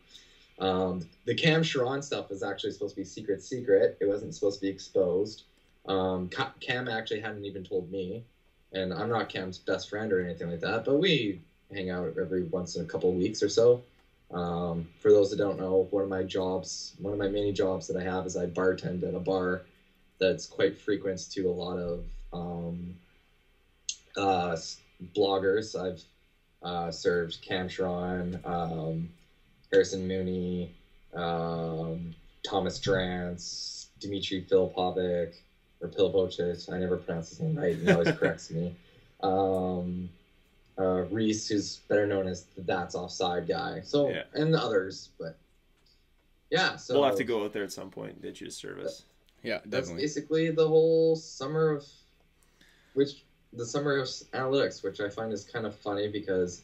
The Cam Sharon stuff was actually supposed to be secret. It wasn't supposed to be exposed. Cam actually hadn't even told me, and I'm not Cam's best friend or anything like that, but we hang out every once in a couple of weeks or so. For those that don't know, one of my many jobs that I have is I bartend at a bar that's quite frequent to a lot of bloggers. I've served Cam Sharon, Harrison Mooney, Thomas Drance, Dmitry Filipovic, or Pilipovic. I never pronounce his name right. He always corrects me. Reese, who's better known as the That's Offside guy. So, yeah. And the others, but yeah. So we'll have to go out there at some point and ditch his service. Yeah, definitely. That's basically the whole summer of analytics, which I find is kind of funny because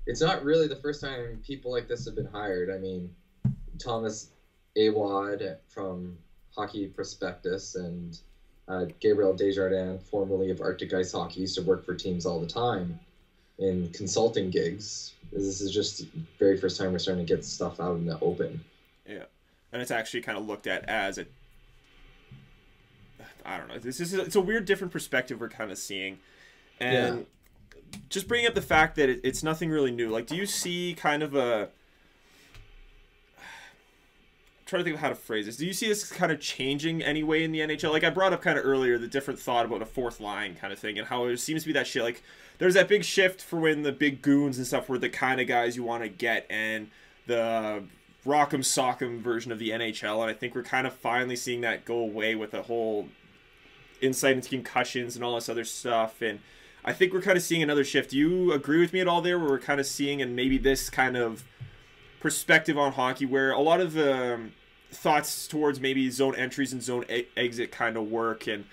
it's not really the first time people like this have been hired. I mean, Thomas Awad from Hockey Prospectus and Gabriel Desjardins, formerly of Arctic Ice Hockey, used to work for teams all the time in consulting gigs. This is just the very first time we're starting to get stuff out in the open. Yeah, and it's actually kind of looked at as I don't know. It's a weird, different perspective we're kind of seeing, and just bringing up the fact that it's nothing really new. Like, do you see kind of I'm trying to think of how to phrase this. Do you see this kind of changing anyway in the NHL? Like, I brought up kind of earlier the different thought about a fourth line kind of thing and how it seems to be that shit. Like, there's that big shift for when the big goons and stuff were the kind of guys you want to get, and the rock'em sock'em version of the NHL. And I think we're kind of finally seeing that go away with the whole insight into concussions and all this other stuff. And I think we're kind of seeing another shift. Do you agree with me at all there, where we're kind of seeing, and maybe this kind of perspective on hockey where a lot of thoughts towards maybe zone entries and zone exit kind of work, and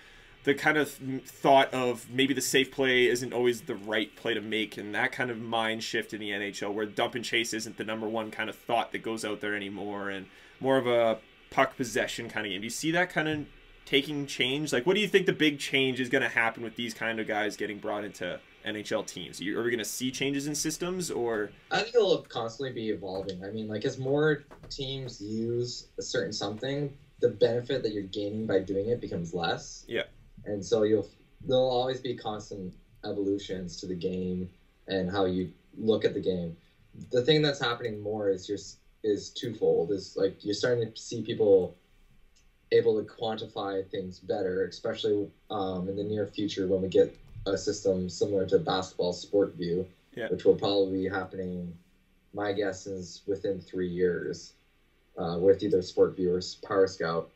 the kind of thought of maybe the safe play isn't always the right play to make, and that kind of mind shift in the NHL where dump and chase isn't the number one kind of thought that goes out there anymore, and more of a puck possession kind of game. Do you see that kind of taking change? Like, what do you think the big change is going to happen with these kind of guys getting brought into NHL teams? Are we going to see changes in systems, or? I think it'll constantly be evolving. I mean, like, as more teams use a certain something, the benefit that you're gaining by doing it becomes less. Yeah. And so there'll always be constant evolutions to the game and how you look at the game. The thing that's happening more is twofold. Is like you're starting to see people able to quantify things better, especially in the near future when we get a system similar to basketball Sport View, which will probably be happening, my guess is within 3 years, with either Sport View or Power Scout.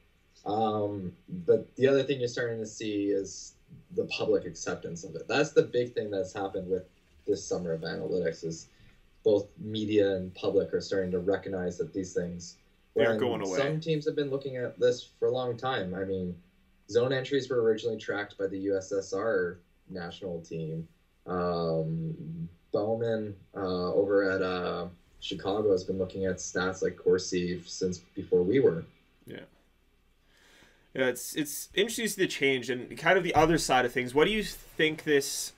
But the other thing you're starting to see is the public acceptance of it. That's the big thing that's happened with this summer of analytics, is both media and public are starting to recognize that these things are going away. Some teams have been looking at this for a long time. I mean, zone entries were originally tracked by the USSR national team. Bowman over at Chicago has been looking at stats like Corsi since before we were. Yeah. Yeah, it's interesting to see the change, and kind of the other side of things. What do you think this,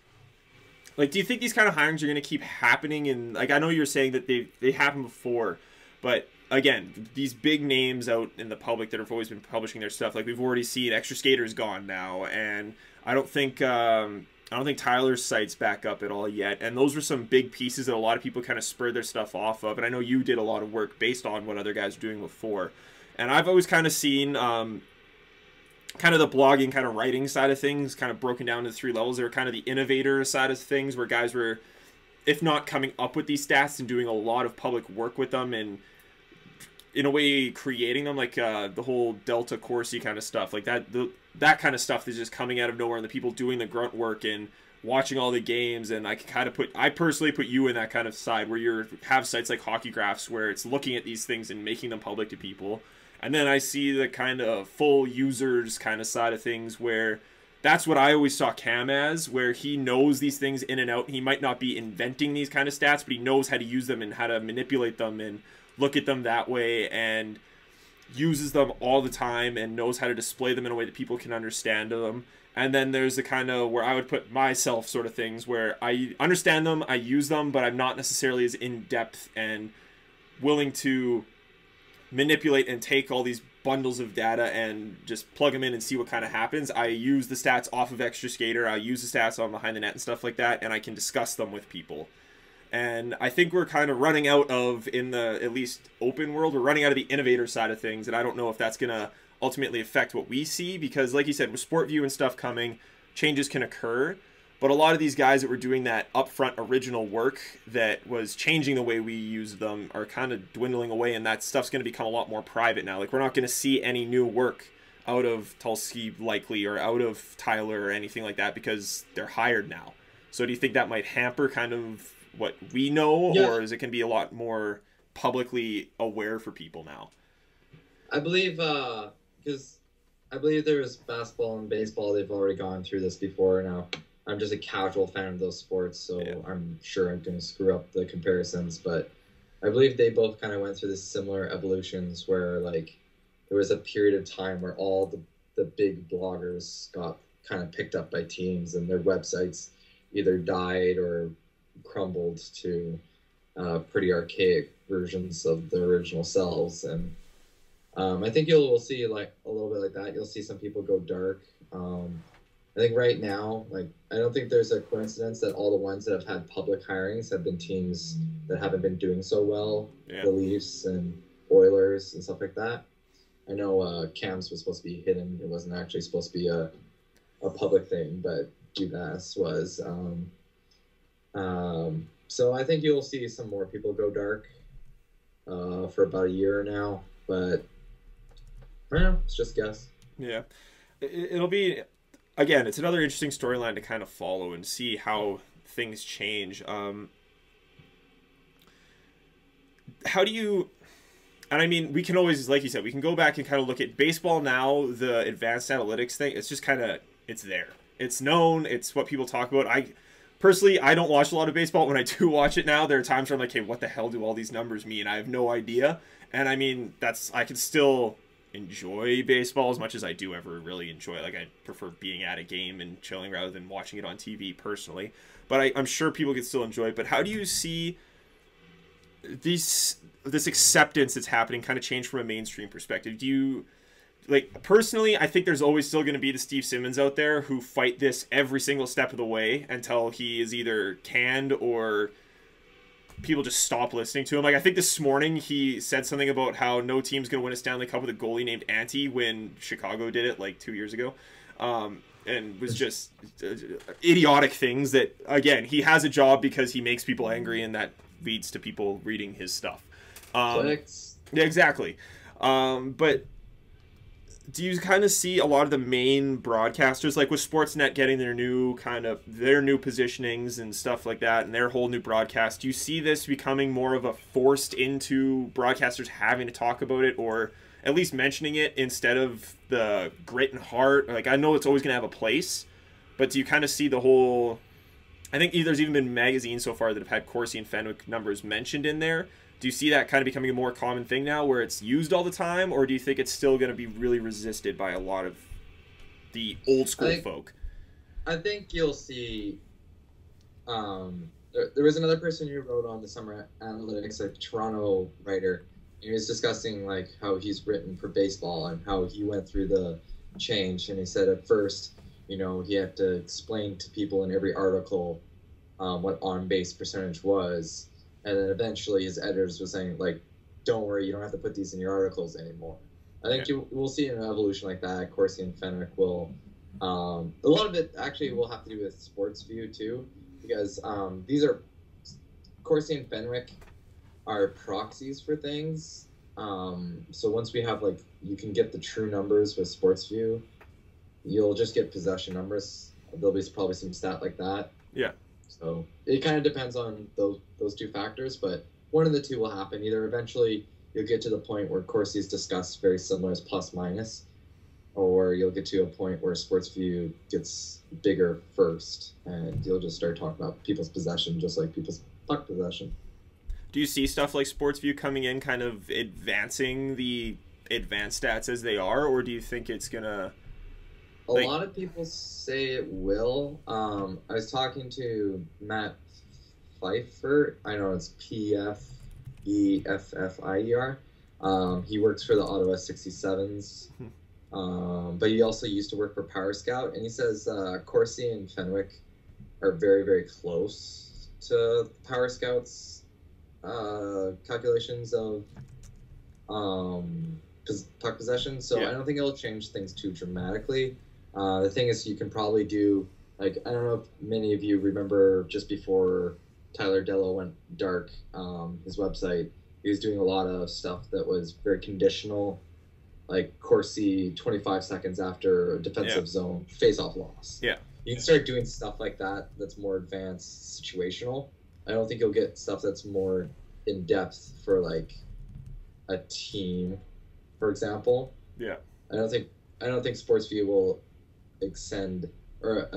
like, do you think these kind of hirings are going to keep happening? And like, I know you're saying that they happened before, but again, these big names out in the public that have always been publishing their stuff, like we've already seen Extra Skater's gone now, and I don't think Tyler's site's back up at all yet. And those were some big pieces that a lot of people kind of spurred their stuff off of. And I know you did a lot of work based on what other guys were doing before. And I've always kind of seen kind of the blogging, kind of writing side of things, kind of broken down into 3 levels. They were kind of the innovator side of things, where guys were, if not coming up with these stats and doing a lot of public work with them, and in a way creating them, like the whole Delta Corsi kind of stuff, like that kind of stuff is just coming out of nowhere, and the people doing the grunt work and watching all the games. And I personally put you in that kind of side, where you have sites like Hockey Graphs, where it's looking at these things and making them public to people. And then I see the kind of full users kind of side of things, where that's what I always saw Cam as, where he knows these things in and out. He might not be inventing these kind of stats, but he knows how to use them and how to manipulate them and look at them that way, and uses them all the time and knows how to display them in a way that people can understand them. And then there's the kind of where I would put myself sort of things, where I understand them, I use them, but I'm not necessarily as in-depth and willing to manipulate and take all these bundles of data and just plug them in and see what kind of happens. I use the stats off of Extra Skater, I use the stats on Behind the Net and stuff like that, and I can discuss them with people. And I think we're kind of running out of, in the at least open world, we're running out of the innovator side of things, and I don't know if that's going to ultimately affect what we see, because like you said, with Sport View and stuff coming, changes can occur. But a lot of these guys that were doing that upfront original work that was changing the way we use them are kind of dwindling away, and that stuff's going to become a lot more private now. Like, we're not going to see any new work out of Tulsi likely, or out of Tyler or anything like that, because they're hired now. So do you think that might hamper kind of what we know, or is it going to be a lot more publicly aware for people now? I believe, because I believe there was basketball and baseball, they've already gone through this before now. I'm just a casual fan of those sports, so I'm sure I'm going to screw up the comparisons, but I believe they both kind of went through this similar evolutions, where like there was a period of time where all the big bloggers got kind of picked up by teams, and their websites either died or crumbled to pretty archaic versions of the original selves. And I think we'll see like a little bit like that. You'll see some people go dark. I think right now, like, I don't think there's a coincidence that all the ones that have had public hirings have been teams that haven't been doing so well. The Leafs and Oilers and stuff like that. I know Cam's was supposed to be hidden. It wasn't actually supposed to be a public thing, but UMass was. So I think you'll see some more people go dark for about a year now, but I don't know, it's just a guess. Yeah. It'll be, again, it's another interesting storyline to kind of follow and see how things change. How do you, and I mean, we can always, like you said, we can go back and kind of look at baseball now, the advanced analytics thing. It's just kind of, it's there. It's known. It's what people talk about. Personally, I don't watch a lot of baseball. When I do watch it now, there are times where I'm like, hey, what the hell do all these numbers mean? I have no idea. And I mean, I can still enjoy baseball as much as I do ever really enjoy. Like, I prefer being at a game and chilling rather than watching it on TV personally. But I'm sure people can still enjoy it. But how do you see this acceptance that's happening kind of change from a mainstream perspective? Do you, like, personally, I think there's always still going to be the Steve Simmons out there who fight this every single step of the way until he is either canned or people just stop listening to him. Like, I think this morning he said something about how no team's going to win a Stanley Cup with a goalie named Ante when Chicago did it like 2 years ago. And was just idiotic things that, again, he has a job because he makes people angry, and that leads to people reading his stuff. Yeah, exactly. But do you kind of see a lot of the main broadcasters, like with Sportsnet getting their new positionings and stuff like that, and their whole new broadcast, do you see this becoming more of a forced into broadcasters having to talk about it, or at least mentioning it instead of the grit and heart? Like, I know it's always going to have a place, but do you kind of see the whole... I think there's even been magazines so far that have had Corsi and Fenwick numbers mentioned in there. Do you see that kind of becoming a more common thing now where it's used all the time, or do you think it's still going to be really resisted by a lot of the old school folk? I think you'll see... there was another person who wrote on the Summer Analytics, a Toronto writer. He was discussing like how he's written for baseball and how he went through the change. And he said at first, he had to explain to people in every article what on-base percentage was. And then eventually his editors were saying, like, don't worry, you don't have to put these in your articles anymore. I think we'll see an evolution like that. Corsi and Fenwick will... a lot of it actually will have to do with SportsView too, because these are... Corsi and Fenwick are proxies for things. So once we have, like, you can get the true numbers with SportsView, you'll just get possession numbers. There'll be probably some stat like that. Yeah. So it kind of depends on those two factors, but one of the two will happen. Either eventually you'll get to the point where Corsi's discussed very similar as plus minus, or you'll get to a point where SportsView gets bigger first, and you'll just start talking about people's possession just like people's puck possession. Do you see stuff like SportsView coming in kind of advancing the advanced stats as they are, or do you think it's going to... A lot of people say it will. I was talking to Matt Pfeiffer. I know it's Pfeffier. He works for the Ottawa 67s. But he also used to work for Power Scout. And he says Corsi and Fenwick are very, very close to Power Scout's calculations of puck possession. So I don't think it'll change things too dramatically. The thing is, you can probably do, like, I don't know if many of you remember just before Tyler Dello went dark, his website, he was doing a lot of stuff that was very conditional, like Corsi 25 seconds after a defensive zone face-off loss. Yeah. You can start doing stuff like that that's more advanced situational. I don't think you'll get stuff that's more in-depth for, like, a team, for example. Yeah. I don't think SportsView will ascend, for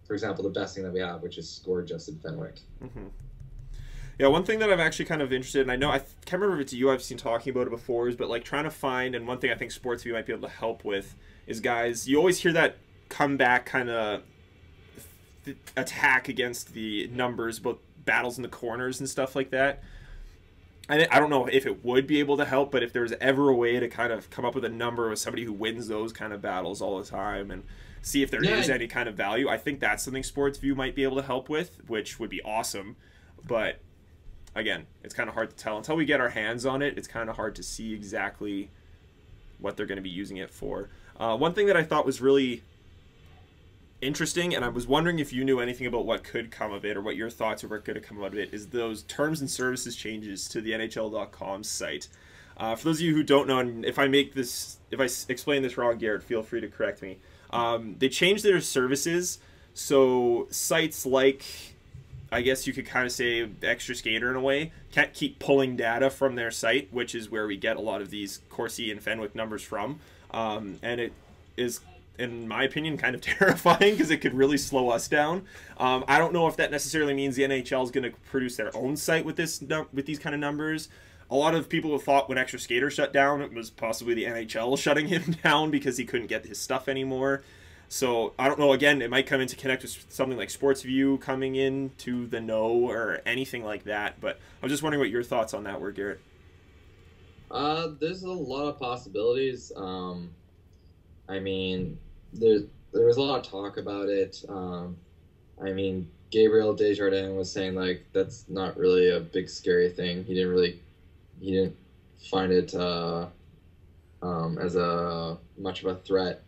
example, the best thing that we have, which is score adjusted Fenwick. Mm-hmm. Yeah, one thing that I'm actually kind of interested in, I know, I can't remember if it's you I've seen talking about it before, but like trying to find, and one thing I think SportsView might be able to help with is, guys, you always hear that comeback kind of attack against the numbers, about battles in the corners and stuff like that. I don't know if it would be able to help, but if there was ever a way to kind of come up with a number with somebody who wins those kind of battles all the time and see if there is any kind of value, I think that's something SportsView might be able to help with, which would be awesome. But again, it's kind of hard to tell. Until we get our hands on it, it's kind of hard to see exactly what they're going to be using it for. One thing that I thought was really interesting, and I was wondering if you knew anything about what could come of it, or what your thoughts of what could have come out of it, is those terms and services changes to the NHL.com site. For those of you who don't know, and if I explain this wrong, Garrett, feel free to correct me. They changed their services, so sites like, I guess you could kind of say Extra Skater in a way, can't keep pulling data from their site, which is where we get a lot of these Corsi and Fenwick numbers from. And it is, in my opinion, kind of terrifying because it could really slow us down. I don't know if that necessarily means the NHL is going to produce their own site with these kind of numbers. A lot of people thought when Extra Skater shut down, it was possibly the NHL shutting him down because he couldn't get his stuff anymore. So I don't know. Again, it might come into connect with something like SportsView coming in to the know or anything like that. But I was just wondering what your thoughts on that were, Garrett. There's a lot of possibilities. I mean, there was a lot of talk about it. I mean, Gabriel Desjardins was saying like that's not really a big scary thing. He didn't find it as a much of a threat.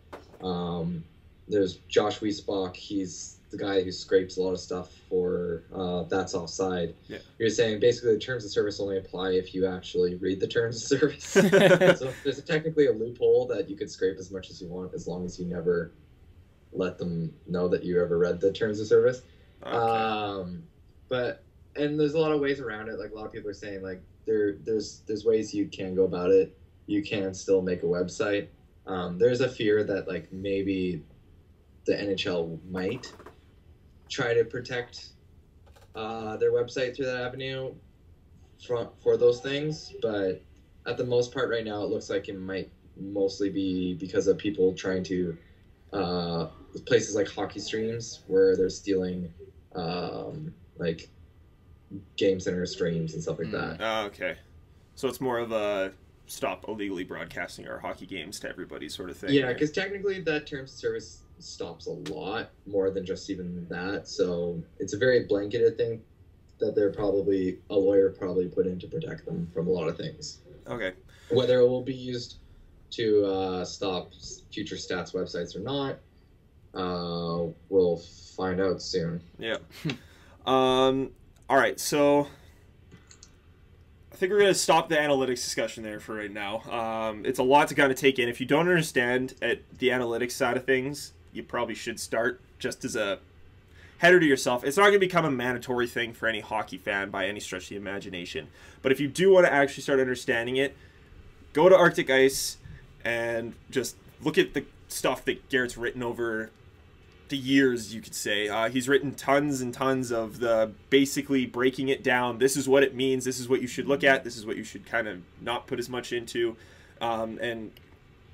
There's Josh Wiesbach. He's the guy who scrapes a lot of stuff for That's Offside. Yeah. You're saying basically the terms of service only apply if you actually read the terms of service. So there's technically a loophole that you could scrape as much as you want as long as you never let them know that you ever read the terms of service. Okay. And there's a lot of ways around it. Like a lot of people are saying like there's ways you can go about it. You can still make a website. There's a fear that like maybe the NHL might try to protect their website through that avenue for those things, but at the most part right now it looks like it might mostly be because of people trying to places like hockey streams where they're stealing like Game Center streams and stuff like that. Oh, okay. So it's more of a stop illegally broadcasting our hockey games to everybody sort of thing. Yeah, because technically that terms of service stops a lot more than just even that. So it's a very blanketed thing that a lawyer probably put in to protect them from a lot of things. Okay. Whether it will be used to stop future stats websites or not, we'll find out soon. Yeah. All right, so I think we're going to stop the analytics discussion there for right now. It's a lot to kind of take in. If you don't understand at the analytics side of things, you probably should start just as a header to yourself. It's not going to become a mandatory thing for any hockey fan by any stretch of the imagination. But if you do want to actually start understanding it, go to Arctic Ice and just look at the stuff that Garrett's written over the years, you could say. He's written tons and tons of the basically breaking it down. This is what it means. This is what you should look at. This is what you should kind of not put as much into. And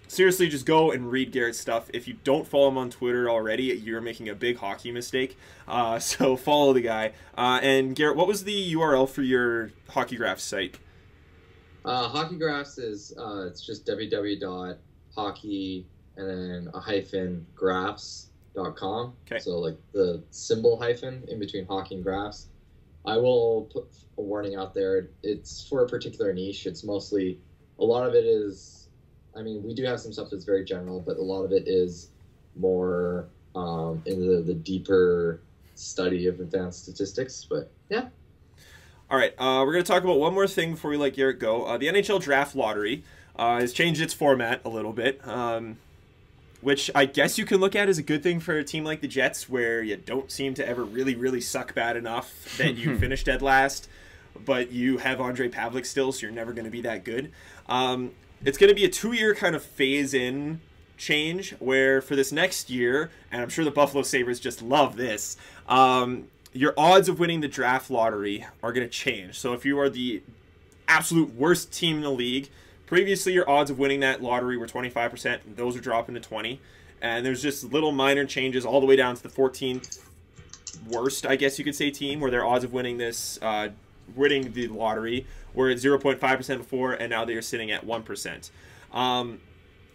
seriously, just go and read Garrett's stuff. If you don't follow him on Twitter already, you're making a big hockey mistake. So follow the guy. And Garrett, what was the URL for your Hockey Graphs site? Hockey Graphs is it's just www.hockey and then a hyphen graphs.com. Okay. So like the symbol hyphen in between hockey and graphs. I will put a warning out there. It's for a particular niche. It's mostly, a lot of it is, I mean, we do have some stuff that's very general, but a lot of it is more in the deeper study of advanced statistics. But yeah. All right, we're going to talk about one more thing before we let Garrett go. The NHL Draft Lottery has changed its format a little bit, which I guess you can look at as a good thing for a team like the Jets, where you don't seem to ever really, really suck bad enough that you finish dead last, but you have Andre Pavlik still, so you're never going to be that good. It's going to be a 2-year kind of phase-in change, where for this next year, and I'm sure the Buffalo Sabres just love this, your odds of winning the draft lottery are going to change. So if you are the absolute worst team in the league, previously your odds of winning that lottery were 25%, and those are dropping to 20%. And there's just little minor changes all the way down to the 14th worst, I guess you could say, team, where their odds of winning this, winning the lottery were at 0.5% before, and now they are sitting at 1%.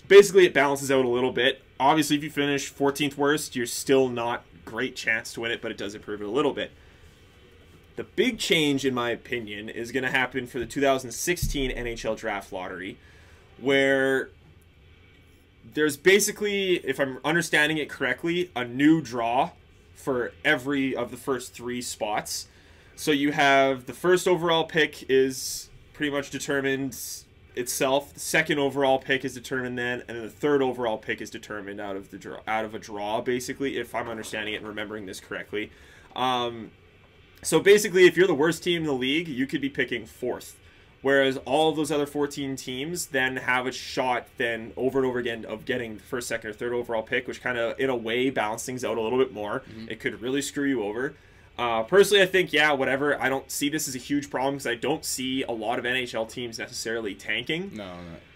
Basically, it balances out a little bit. Obviously, if you finish 14th worst, you're still not great chance to win it, but it does improve it a little bit. The big change, in my opinion, is going to happen for the 2016 NHL Draft Lottery, where there's basically, if I'm understanding it correctly, a new draw for every of the first 3 spots. So you have the first overall pick is pretty much determined itself. The second overall pick is determined then, and then the third overall pick is determined out of a draw, basically, if I'm understanding it and remembering this correctly. So basically, if you're the worst team in the league, you could be picking 4th. Whereas all of those other 14 teams then have a shot then over and over again of getting the first, second, or third overall pick, which kind of, in a way, balances things out a little bit more. Mm-hmm. It could really screw you over. Personally, I think, yeah, whatever. I don't see this as a huge problem because I don't see a lot of NHL teams necessarily tanking. No.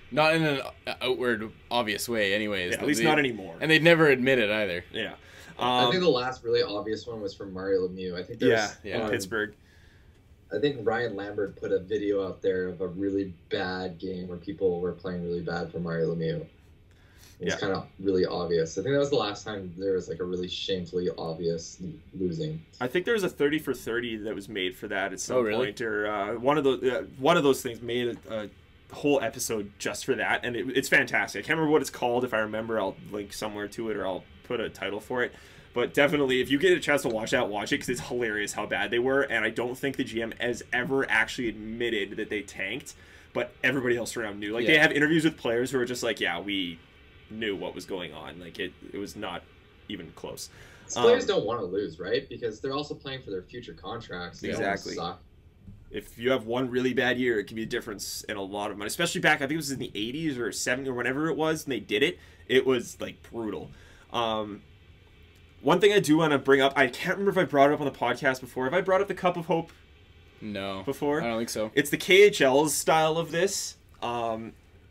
Not in an outward, obvious way, anyways. Yeah, at least not anymore. And they'd never admit it either. Yeah. I think the last really obvious one was from Mario Lemieux. I think Pittsburgh. I think Ryan Lambert put a video out there of a really bad game where people were playing really bad for Mario Lemieux. It's kind of really obvious. I think that was the last time there was like a really shamefully obvious losing. I think there was a 30 for 30 that was made for that at some really? point, or one of those things made a whole episode just for that, and it's fantastic. I can't remember what it's called. If I remember, I'll link somewhere to it, or I'll put a title for it. But definitely, if you get a chance to watch that, watch it, because it's hilarious how bad they were. And I don't think the GM has ever actually admitted that they tanked, but everybody else around knew. Like, they have interviews with players who are just like, yeah, we knew what was going on. Like, it was not even close. Players don't want to lose, right? Because they're also playing for their future contracts. They exactly. Don't suck. If you have one really bad year, it can be a difference in a lot of money. Especially back, I think it was in the 80s or 70s or whenever it was, and they did it. It was, like, brutal. One thing I do want to bring up, I can't remember if I brought it up on the podcast before. Have I brought up the Cup of Hope? No. Before? I don't think so. It's the KHL's style of this,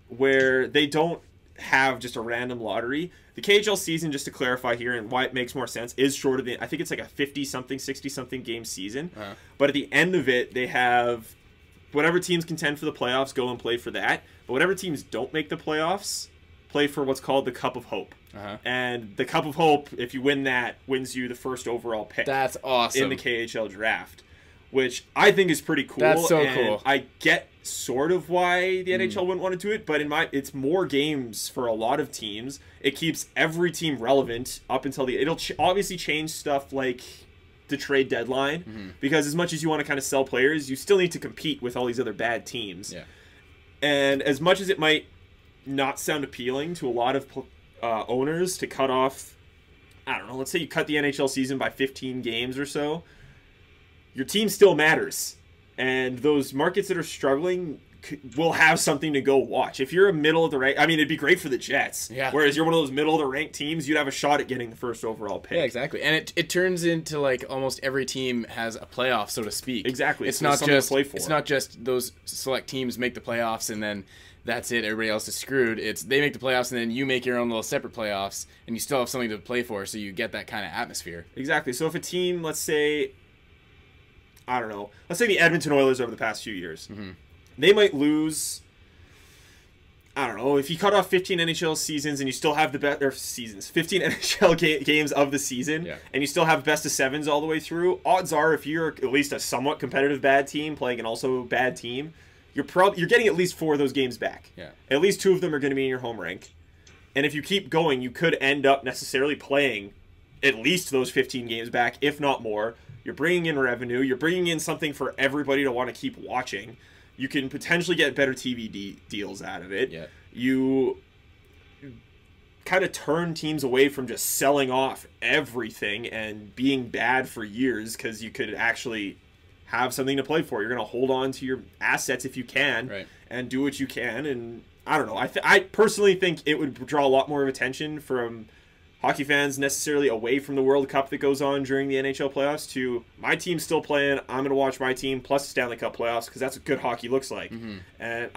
where they don't have just a random lottery. The KHL season, just to clarify here and why it makes more sense, is shorter than, I think it's like a 50-something, 60-something game season. But at the end of it, they have whatever teams contend for the playoffs go and play for that. But whatever teams don't make the playoffs, play for what's called the Cup of Hope. And the Cup of Hope, if you win that, wins you the first overall pick. That's awesome. In the KHL draft, which I think is pretty cool. That's so cool. I get sort of why the NHL wouldn't want to do it, but it's more games for a lot of teams. It keeps every team relevant up until it'll obviously change stuff like the trade deadline, because as much as you want to kind of sell players, you still need to compete with all these other bad teams. Yeah. And as much as it might not sound appealing to a lot of owners to cut off, I don't know, let's say you cut the NHL season by 15 games or so, your team still matters. And those markets that are struggling will have something to go watch. If you're a middle of the rank, I mean, it'd be great for the Jets. Yeah. Whereas you're one of those middle of the rank teams, you'd have a shot at getting the first overall pick. Yeah, exactly. And it turns into like almost every team has a playoff, so to speak. Exactly. It's not just it's not just those select teams make the playoffs and then that's it. Everybody else is screwed. It's they make the playoffs and then you make your own little separate playoffs and you still have something to play for, so you get that kind of atmosphere. Exactly. So if a team, let's say, I don't know, let's say the Edmonton Oilers over the past few years, they might lose, I don't know, if you cut off 15 NHL seasons and you still have the best, or seasons, 15 NHL games of the season, and you still have best of sevens all the way through, odds are if you're at least a somewhat competitive bad team playing an also bad team, you're getting at least 4 of those games back. Yeah. At least 2 of them are going to be in your home rank. And if you keep going, you could end up necessarily playing at least those 15 games back, if not more. You're bringing in revenue. You're bringing in something for everybody to want to keep watching. You can potentially get better TV deals out of it. Yeah. You kind of turn teams away from just selling off everything and being bad for years because you could actually have something to play for. You're going to hold on to your assets if you can and do what you can. And I don't know. I personally think it would draw a lot more of attention from hockey fans necessarily away from the World Cup that goes on during the NHL playoffs to my team's still playing. I'm going to watch my team plus the Stanley Cup playoffs because that's what good hockey looks like. And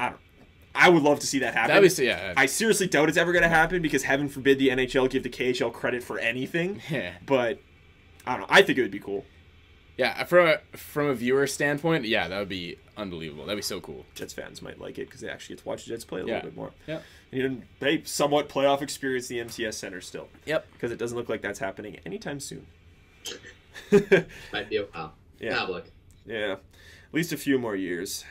I would love to see that happen. I seriously doubt it's ever going to happen because heaven forbid the NHL give the KHL credit for anything. But I don't know. I think it would be cool. Yeah, from a viewer standpoint, yeah, that would be unbelievable. That'd be so cool. Jets fans might like it because they actually get to watch the Jets play a little bit more. Yeah. And they somewhat playoff experience in the MTS Center still. Yep. Because it doesn't look like that's happening anytime soon. Might be a while. Public. Yeah. At least a few more years.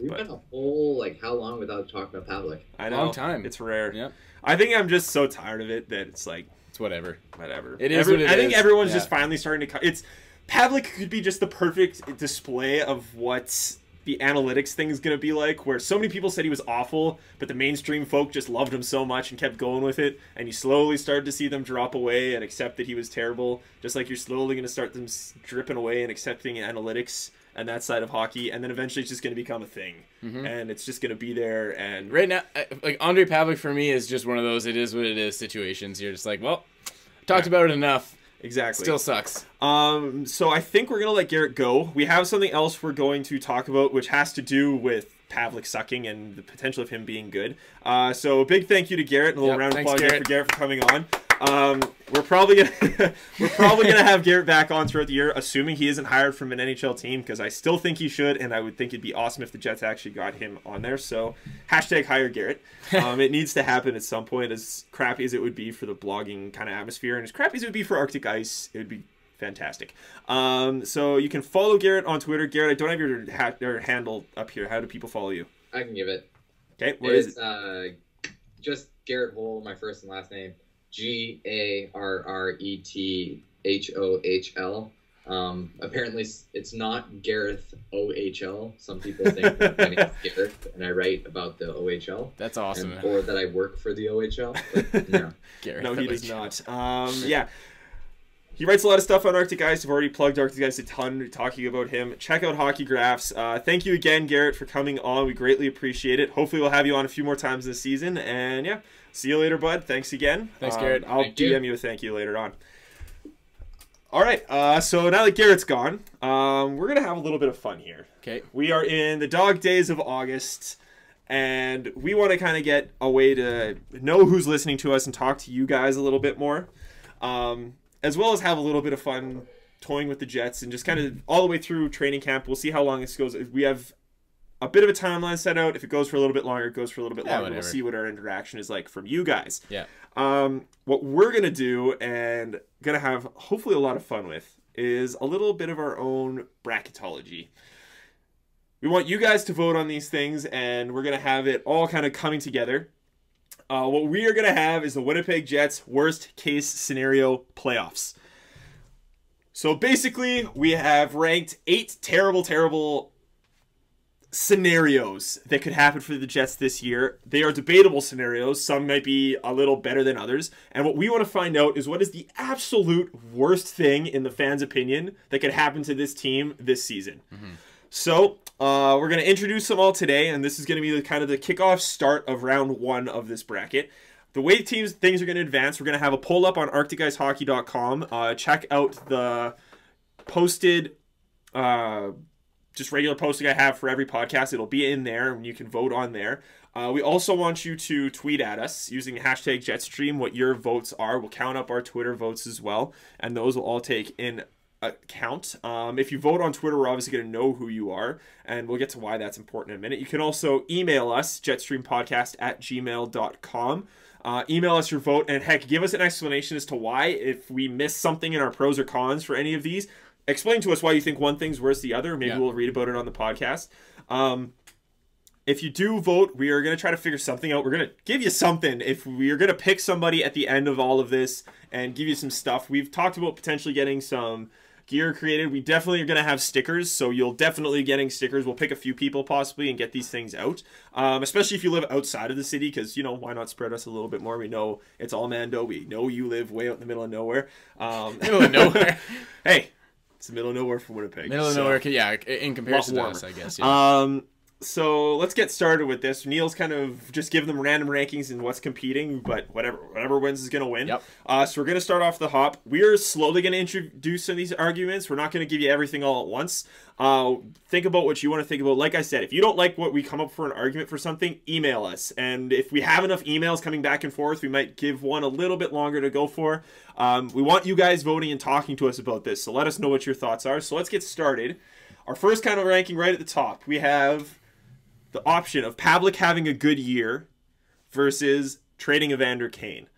We've been a whole, how long without talking about Public? I know. Long time. It's rare. Yep. I think I'm just so tired of it that it's like... It's whatever. It is what it is. I think everyone's just finally starting to... Pavlik could be just the perfect display of what the analytics thing is going to be like, where so many people said he was awful, but the mainstream folk just loved him so much and kept going with it, and you slowly started to see them drop away and accept that he was terrible, just like you're slowly going to start them dripping away and accepting analytics and that side of hockey, and then eventually it's just going to become a thing, and it's just going to be there. And right now, Andre Pavlik for me is just one of those it is what it is situations. You're just like, well, talked about it enough. Exactly. Still sucks. So I think we're gonna let Garret go. We have something else we're going to talk about, which has to do with Pavlik sucking and the potential of him being good. So a big thank you to Garret, and a little round of applause for Garret for coming on. We're probably gonna have Garret back on throughout the year, assuming he isn't hired from an NHL team, because I still think he should, and I would think it'd be awesome if the Jets actually got him on there. So hashtag hire Garret. It needs to happen at some point. As crappy as it would be for the blogging kind of atmosphere, and as crappy as it would be for Arctic Ice, it would be fantastic. So you can follow Garret on Twitter. Garret, I don't have your handle up here. How do people follow you? I can give it. Okay, what is it? Just Garret Hohl, my first and last name. GarretHohl. Apparently it's not Gareth OHL. Some people think that my name is Garret and I write about the OHL. That's awesome. Or that I work for the OHL. But no. Garret no, he does not. Yeah. He writes a lot of stuff on Arctic Ice. I've already plugged Arctic Ice a ton talking about him. Check out Hockey Graphs. Thank you again, Garret, for coming on. We greatly appreciate it. Hopefully we'll have you on a few more times this season. And yeah, see you later, bud. Thanks again. Thanks, Garret. I'll DM you a thank you later on. All right, so now that Garrett's gone, we're going to have a little bit of fun here. Okay. We are in the dog days of August, and we want to kind of get a way to know who's listening to us and talk to you guys a little bit more. As well as have a little bit of fun toying with the Jets and just kind of all the way through training camp. We'll see how long this goes. We have a bit of a timeline set out. If it goes for a little bit longer, it goes for a little bit longer. We'll see what our interaction is like from you guys. Yeah. What we're going to do and going to have hopefully a lot of fun with is a little bit of our own bracketology. We want you guys to vote on these things, and we're going to have it all kind of coming together. What we are going to have is the Winnipeg Jets worst case scenario playoffs. So basically, we have ranked 8 terrible scenarios that could happen for the Jets this year. They are debatable scenarios. Some might be a little better than others. And what we want to find out is what is the absolute worst thing, in the fans' opinion, that could happen to this team this season. Mm-hmm. So we're going to introduce them all today, and this is going to be kind of the kickoff start of round 1 of this bracket. The way things are going to advance, we're going to have a poll up on arcticIcehockey.com. Check out the posted, just regular posting I have for every podcast. It'll be in there, and you can vote on there. We also want you to tweet at us using the hashtag JetStream what your votes are. We'll count up our Twitter votes as well, and those will all take in account. If you vote on Twitter, we're obviously going to know who you are, and we'll get to why that's important in a minute. You can also email us, jetstreampodcast@gmail.com. Email us your vote, and heck, give us an explanation as to why, if we miss something in our pros or cons for any of these. Explain to us why you think one thing's worse than the other. Maybe we'll read about it on the podcast. If you do vote, we are going to try to figure something out. We're going to give you something. If we are going to pick somebody at the end of all of this and give you some stuff. We've talked about potentially getting some gear created. We definitely are going to have stickers, so you'll definitely be getting stickers. We'll pick a few people possibly and get these things out, especially if you live outside of the city, because, you know, why not spread us a little bit more? We know it's all Mando. We know you live way out in the middle of nowhere. Middle of nowhere. Hey, it's the middle of nowhere for Winnipeg. Middle of nowhere, yeah, in comparison to us, I guess. Yeah. So let's get started with this. Neil's kind of just giving them random rankings and what's competing, but whatever wins is going to win. Yep. So we're going to start off the hop. We're slowly going to introduce some of these arguments. We're not going to give you everything all at once. Think about what you want to think about. Like I said, if you don't like what we come up for an argument for something, email us. And if we have enough emails coming back and forth, we might give one a little bit longer to go for. We want you guys voting and talking to us about this, so let us know what your thoughts are. So let's get started. Our first kind of ranking right at the top, we have the option of Pavlik having a good year versus trading Evander Kane.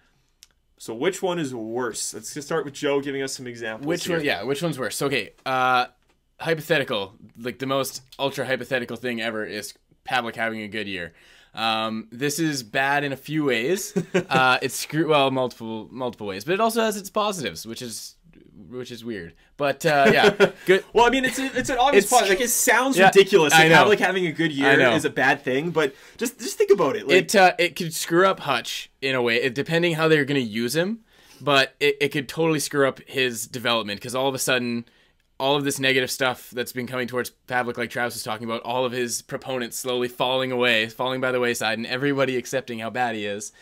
So which one is worse? Let's just start with Joe giving us some examples. Which one's worse? Okay, hypothetical, like the most ultra hypothetical thing ever is Pavlik having a good year. This is bad in a few ways. It's multiple ways, but it also has its positives, which is weird. But yeah, good. Well, I mean, it's an obvious positive. Like, it sounds ridiculous. Like, Pavlik having a good year is a bad thing, but just think about it. Like, it could screw up Hutch in a way, depending how they're going to use him. But it could totally screw up his development, because all of a sudden, all of this negative stuff that's been coming towards Pavlik, like Travis was talking about, all of his proponents slowly falling by the wayside, and everybody accepting how bad he is.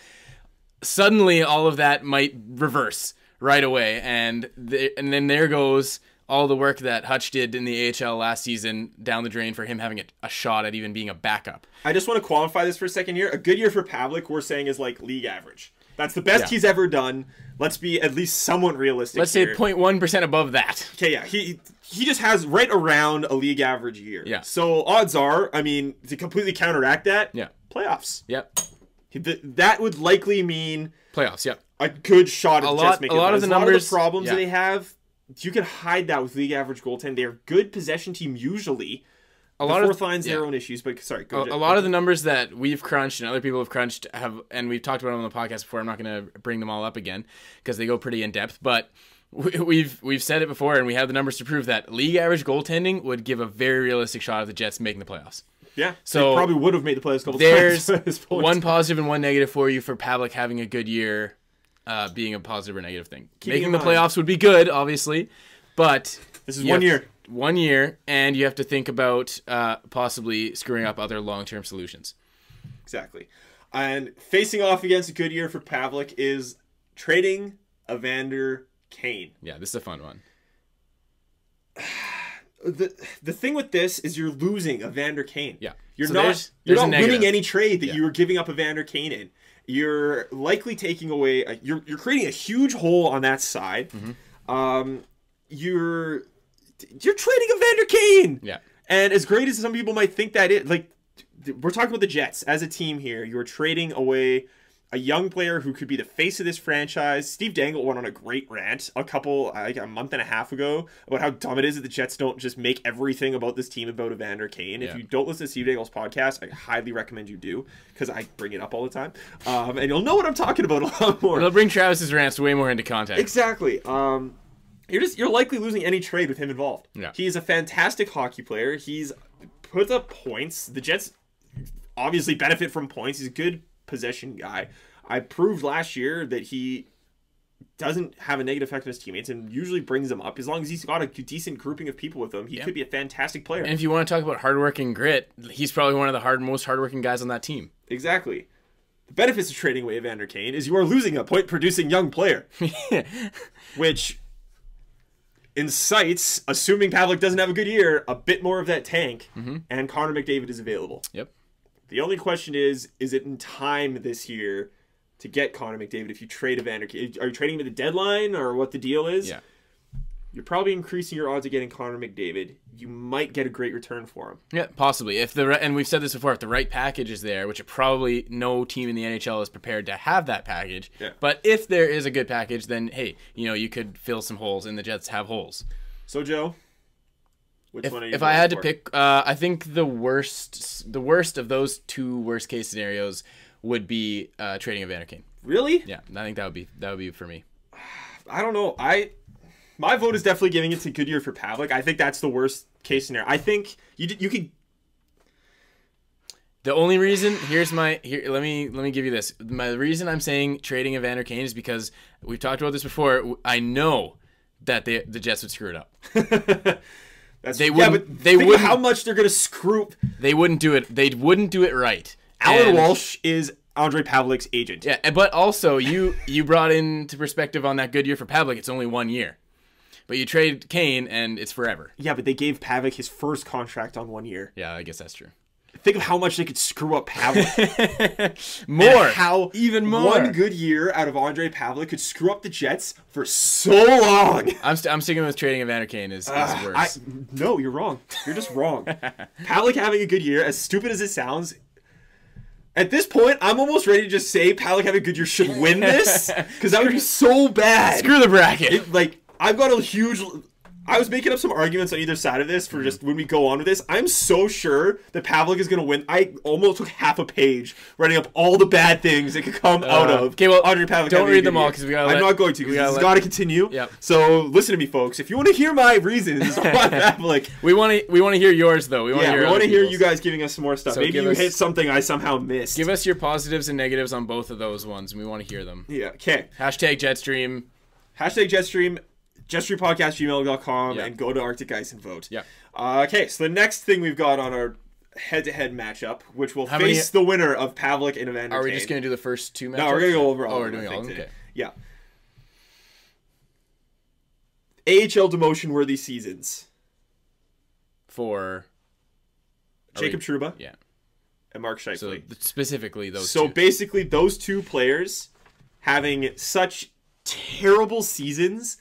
Suddenly, all of that might reverse. right away, and then there goes all the work that Hutch did in the AHL last season down the drain for him having a shot at even being a backup. I just want to qualify this for a second here. A good year for Pavlik, we're saying, is like league average. That's the best he's ever done. Let's be at least somewhat realistic. Let's say 0.1% above that. Okay, yeah. He just has right around a league average year. Yeah. So odds are, I mean, to completely counteract that, playoffs. Yep. That would likely mean playoffs, yep. A good shot at Jets making a lot of the numbers, a lot of the problems that they have, you can hide that with league average goaltending. They're a good possession team usually. The fourth line's their own issues, but sorry. Go a lot of the numbers that we've crunched and other people have crunched and we've talked about them on the podcast before. I'm not going to bring them all up again because they go pretty in depth. But we've said it before, and we have the numbers to prove that league average goaltending would give a very realistic shot of the Jets making the playoffs. Yeah, so they probably would have made the playoffs a couple times. There's one positive and one negative for you for Pavlik having a good year, being a positive or negative thing. Making the playoffs would be good, obviously, but this is 1 year. 1 year, and you have to think about possibly screwing up other long-term solutions. Exactly. And facing off against a good year for Pavlik is trading Evander Kane. Yeah, this is a fun one. The thing with this is you're losing Evander Kane. Yeah. You're not winning any trade that you were giving up Evander Kane in. You're likely taking away you're creating a huge hole on that side. Mm-hmm. You're trading Evander Kane. Yeah. And as great as some people might think that is, like, we're talking about the Jets as a team here. You're trading away a young player who could be the face of this franchise. Steve Dangle went on a great rant a month and a half ago about how dumb it is that the Jets don't just make everything about this team about Evander Kane. If you don't listen to Steve Dangle's podcast, I highly recommend you do, because I bring it up all the time. And you'll know what I'm talking about a lot more. It'll bring Travis's rants way more into context. Exactly. You're likely losing any trade with him involved. Yeah. He's a fantastic hockey player. He's put up points. The Jets obviously benefit from points. He's a good possession guy. I proved last year that he doesn't have a negative effect on his teammates and usually brings them up. As long as he's got a decent grouping of people with him, he could be a fantastic player. And if you want to talk about hard work and grit, he's probably one of the most hardworking guys on that team. Exactly. The benefits of trading away Evander Kane is you are losing a point-producing young player. Which incites, assuming Pavlik doesn't have a good year, a bit more of that tank, and Connor McDavid is available. Yep. The only question is it in time this year to get Connor McDavid if you trade Evander Kane? Are you trading him at the deadline, or what the deal is? Yeah. You're probably increasing your odds of getting Connor McDavid. You might get a great return for him. Yeah, possibly. And we've said this before, if the right package is there, which probably no team in the NHL is prepared to have that package. Yeah. But if there is a good package, then hey, you could fill some holes, and the Jets have holes. So Joe, which one are you? If I had to pick, I think the worst of those two worst case scenarios would be trading Evander Kane. Really? Yeah, I think that would be for me. I don't know. My vote is definitely giving it to Goodyear for Pavlik. I think that's the worst case scenario. I think you could. The only reason let me give you this. The reason I'm saying trading Evander Kane is because we've talked about this before. I know that the Jets would screw it up. They wouldn't. How much they're going to screw? They wouldn't do it. They wouldn't do it right. Alan Walsh is Andre Pavlik's agent. Yeah, but also you brought into perspective on that good year for Pavlik. It's only 1 year. But you trade Kane, and it's forever. Yeah, but they gave Pavlik his first contract on 1 year. Yeah, I guess that's true. Think of how much they could screw up Pavlik. More. Even more. 1 good year out of Andre Pavlik could screw up the Jets for so long. I'm sticking with trading Evander Kane is worse. No, you're wrong. You're just wrong. Pavlik having a good year, as stupid as it sounds, at this point, I'm almost ready to just say Pavlik having a good year should win this, because that would be so bad. Screw the bracket. I've got a huge... I was making up some arguments on either side of this for just when we go on with this. I'm so sure that Pavlik is going to win. I almost took half a page writing up all the bad things that could come out of Andre Pavlik. Don't read them all, because I'm not going to, because it's got to continue. Yep. So listen to me, folks. If you want to hear my reasons on Pavlik, we want to hear yours though. We want to hear you guys giving us some more stuff. So maybe you hit something I somehow missed. Give us your positives and negatives on both of those ones, and we want to hear them. Yeah. Okay. Hashtag JetStream. Hashtag JetStream. JetStreamPodcast@gmail.com, and go to Arctic Ice and vote. Yeah. Okay, so the next thing we've got on our head-to-head matchup, which will face the winner of Pavlik and Evander Kane. Are we just going to do the first two matchups? No, we're going to go over all. Oh, we're doing all. Okay. Yeah. AHL demotion worthy seasons. For Jacob Trouba. Yeah. And Mark Scheifele. So specifically those two. So basically those two players having such terrible seasons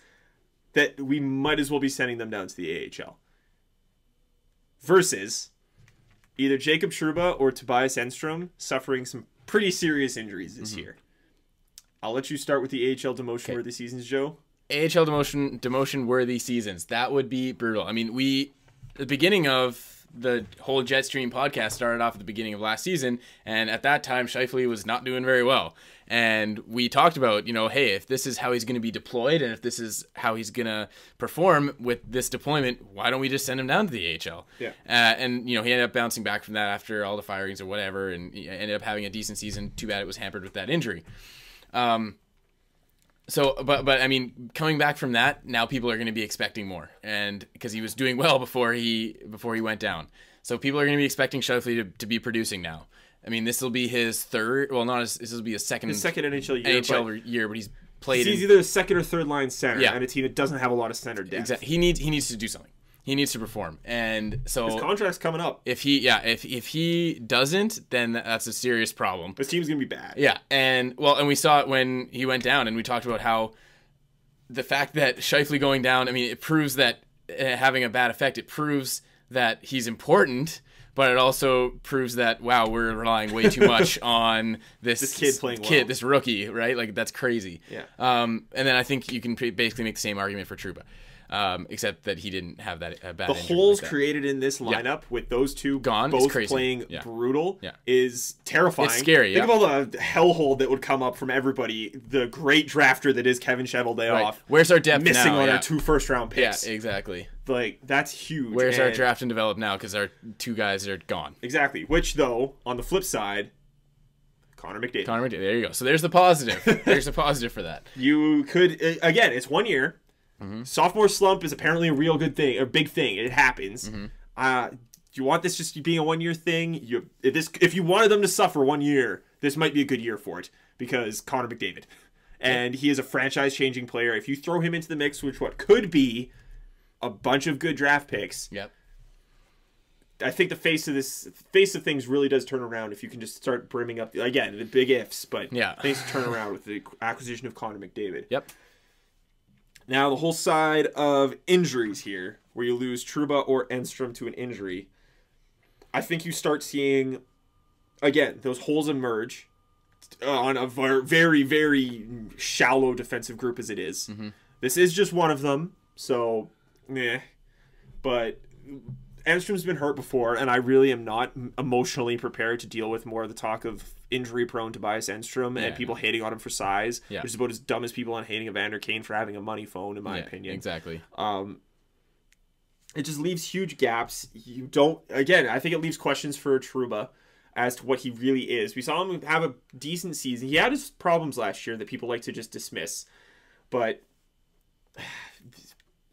that we might as well be sending them down to the AHL. Versus either Jacob Trouba or Tobias Enstrom suffering some pretty serious injuries this year. I'll let you start with the AHL demotion worthy seasons, Joe. AHL demotion worthy seasons. That would be brutal. I mean, the beginning of the whole JetStream podcast started off at the beginning of last season, and at that time, Scheifele was not doing very well. And we talked about, hey, if this is how he's going to be deployed, and if this is how he's going to perform with this deployment, why don't we just send him down to the AHL? Yeah. And he ended up bouncing back from that after all the firings or whatever, and he ended up having a decent season. Too bad it was hampered with that injury. But I mean, coming back from that, now people are going to be expecting more, and because he was doing well before he went down, so people are going to be expecting Scheifele to be producing now. I mean, this will be his third. Well, this will be his second NHL year. But he's played. He's either a second or third line center, Yeah. and a team that doesn't have a lot of center depth. Exactly. He needs to do something. He needs to perform, and so his contract's coming up. If he doesn't, then that's a serious problem. This team's gonna be bad. Yeah, and we saw it when he went down, and we talked about how the fact that Scheifele going down, I mean, it proves that having a bad effect. It proves that he's important, but it also proves that, wow, we're relying way too much on this kid playing well. this rookie, right? Like, that's crazy. Yeah. And then I think you can basically make the same argument for Trouba. Except that he didn't have that bad. The holes created in this lineup with those two both playing brutal is terrifying. It's scary. Think of all the hellhole that would come up from everybody. The great drafter that is Kevin Cheveldayoff. Right. Where's our depth missing now? on our 2 first-round picks? Yeah, exactly. Like, that's huge. Where's our draft and develop now? Because our 2 guys are gone. Exactly. Which, though, on the flip side, Connor McDavid. There you go. So there's the positive. There's a positive for that. You could again. It's 1 year. Mm-hmm. Sophomore slump is apparently a real good thing, a big thing. It happens. Mm-hmm. Do you want this just being a 1 year thing? If you wanted them to suffer 1 year, this might be a good year for it because Connor McDavid, and he is a franchise-changing player. If you throw him into the mix, which what could be a bunch of good draft picks, I think the face of things really does turn around if you can just start brimming up again the big ifs, but things turn around with the acquisition of Connor McDavid. Yep. Now, the whole side of injuries here, where you lose Trouba or Enstrom to an injury, I think you start seeing, again, those holes emerge on a very, very shallow defensive group as it is. Mm-hmm. This is just one of them, so, but Enstrom's been hurt before, and I really am not emotionally prepared to deal with more of the talk of injury-prone Tobias Enstrom and people hating on him for size, which is about as dumb as people on hating Evander Kane for having a money phone, in my opinion. Exactly. It just leaves huge gaps. I think it leaves questions for Trouba as to what he really is. We saw him have a decent season. He had his problems last year that people like to just dismiss, but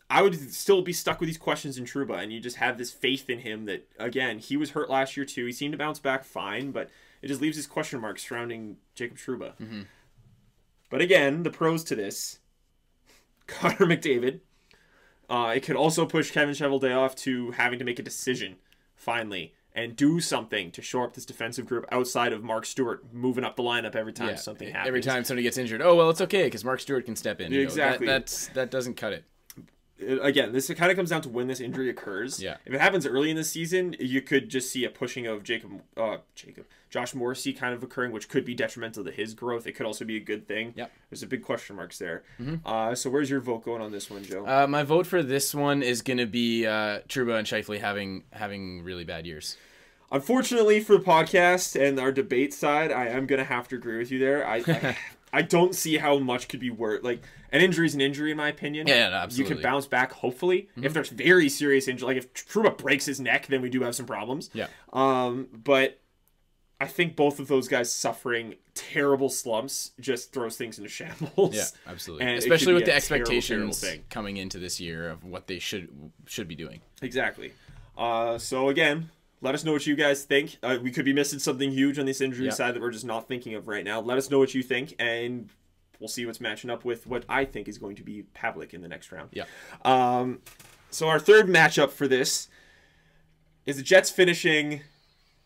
I would still be stuck with these questions in Trouba, and you just have this faith in him that, again, he was hurt last year too. He seemed to bounce back fine, but it just leaves these question marks surrounding Jacob Trouba. Mm-hmm. But again, the pros to this, Connor McDavid, it could also push Kevin Cheveldayoff to having to make a decision, finally, and do something to shore up this defensive group outside of Mark Stewart moving up the lineup every time something happens. Every time somebody gets injured, oh, well, it's okay, because Mark Stewart can step in. Exactly. That doesn't cut it. Again, this kind of comes down to when this injury occurs. Yeah. If it happens early in the season, you could just see a pushing of Josh Morrissey kind of occurring, which could be detrimental to his growth. It could also be a good thing. Yep. There's a big question marks there. Mm-hmm. So where's your vote going on this one, Joe? My vote for this one is going to be Trouba and Scheifele having really bad years. Unfortunately for the podcast and our debate side, I am going to have to agree with you there. I don't see how much could be worth. Like, an injury is an injury, in my opinion. Yeah, no, absolutely. You can bounce back, hopefully. Mm-hmm. If there's very serious injury, like if Trouba breaks his neck, then we do have some problems. Yeah. But I think both of those guys suffering terrible slumps just throws things into shambles. Yeah, absolutely. And especially with the expectations coming into this year of what they should be doing. Exactly. So again, let us know what you guys think. We could be missing something huge on this injury side that we're just not thinking of right now. Let us know what you think, and we'll see what's matching up with what I think is going to be Pavlik in the next round. Yeah. So our third matchup for this is the Jets finishing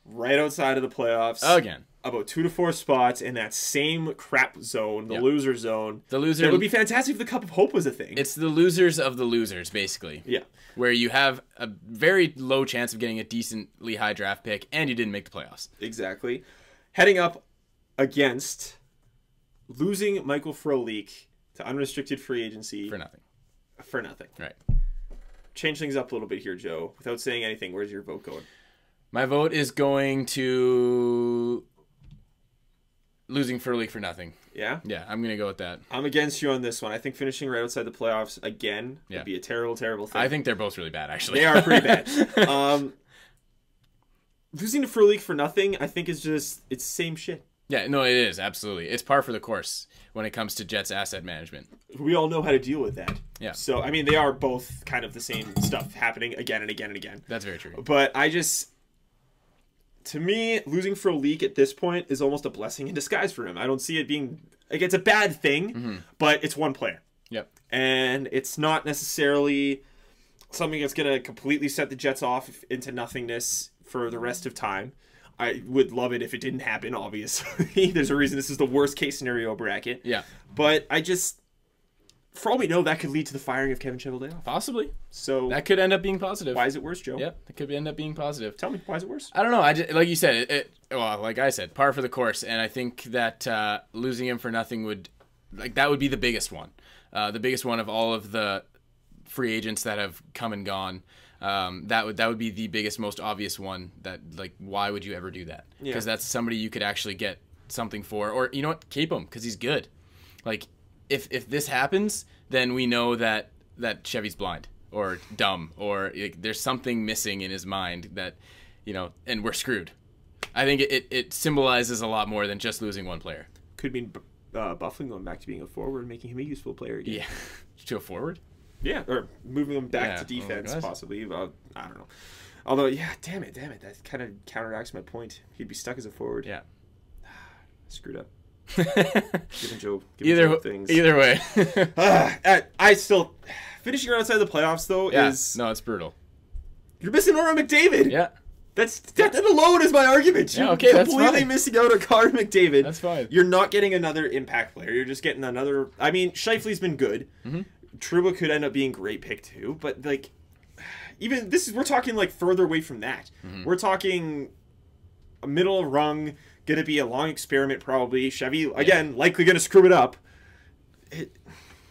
right outside of the playoffs. Again. About 2 to 4 spots in that same crap zone, the loser zone. The loser. That would be fantastic if the Cup of Hope was a thing. It's the losers of the losers, basically. Yeah. Where you have a very low chance of getting a decently high draft pick, and you didn't make the playoffs. Exactly. Heading up against losing Michael Frolik to unrestricted free agency. For nothing. For nothing. Right. Change things up a little bit here, Joe. Without saying anything, where's your vote going? My vote is going to losing Frolik for nothing. Yeah? Yeah, I'm going to go with that. I'm against you on this one. I think finishing right outside the playoffs again would be a terrible, terrible thing. I think they're both really bad, actually. They are pretty bad. Losing to Frolik for nothing, I think, is just, it's same shit. Yeah, no, it is, absolutely. It's par for the course when it comes to Jets asset management. We all know how to deal with that. Yeah. So, I mean, they are both kind of the same stuff happening again and again and again. That's very true. But I just... To me, losing Frolik at this point is almost a blessing in disguise for him. I don't see it being... Like, it's a bad thing, but it's one player. Yep. And it's not necessarily something that's going to completely set the Jets off into nothingness for the rest of time. I would love it if it didn't happen, obviously. There's a reason this is the worst case scenario bracket. Yeah. But I just... For all we know, that could lead to the firing of Kevin Cheveldayoff. Possibly. So that could end up being positive. Why is it worse, Joe? Yep, it could end up being positive. Tell me, why is it worse? I don't know. I just, like you said, well, like I said, par for the course, and I think that losing him for nothing would be the biggest one, the biggest one of all of the free agents that have come and gone. That would be the biggest, most obvious one. That, like, why would you ever do that? Because that's somebody you could actually get something for, or you know what, keep him because he's good. Like, if this happens, then we know that Chevy's blind or dumb or like, there's something missing in his mind that, you know, and we're screwed. I think it symbolizes a lot more than just losing one player. Could mean Bufflin going back to being a forward and making him a useful player again. Yeah, to a forward. Yeah, or moving him back to defense, possibly. I don't know. Although, yeah, damn it, that kind of counteracts my point. He'd be stuck as a forward. Yeah, screwed up. Giving Joe things. Either way. I still finishing outside the playoffs though is no, it's brutal. You're missing Nora McDavid. Yeah. That alone is my argument. Yeah, okay, that's completely missing out on Connor McDavid. That's fine. You're not getting another impact player. You're just getting another. I mean, Scheifele's been good. Trouba could end up being a great pick too, but like, even we're talking like further away from that. We're talking a middle rung. Going to be a long experiment, probably. Chevy, again, likely going to screw it up.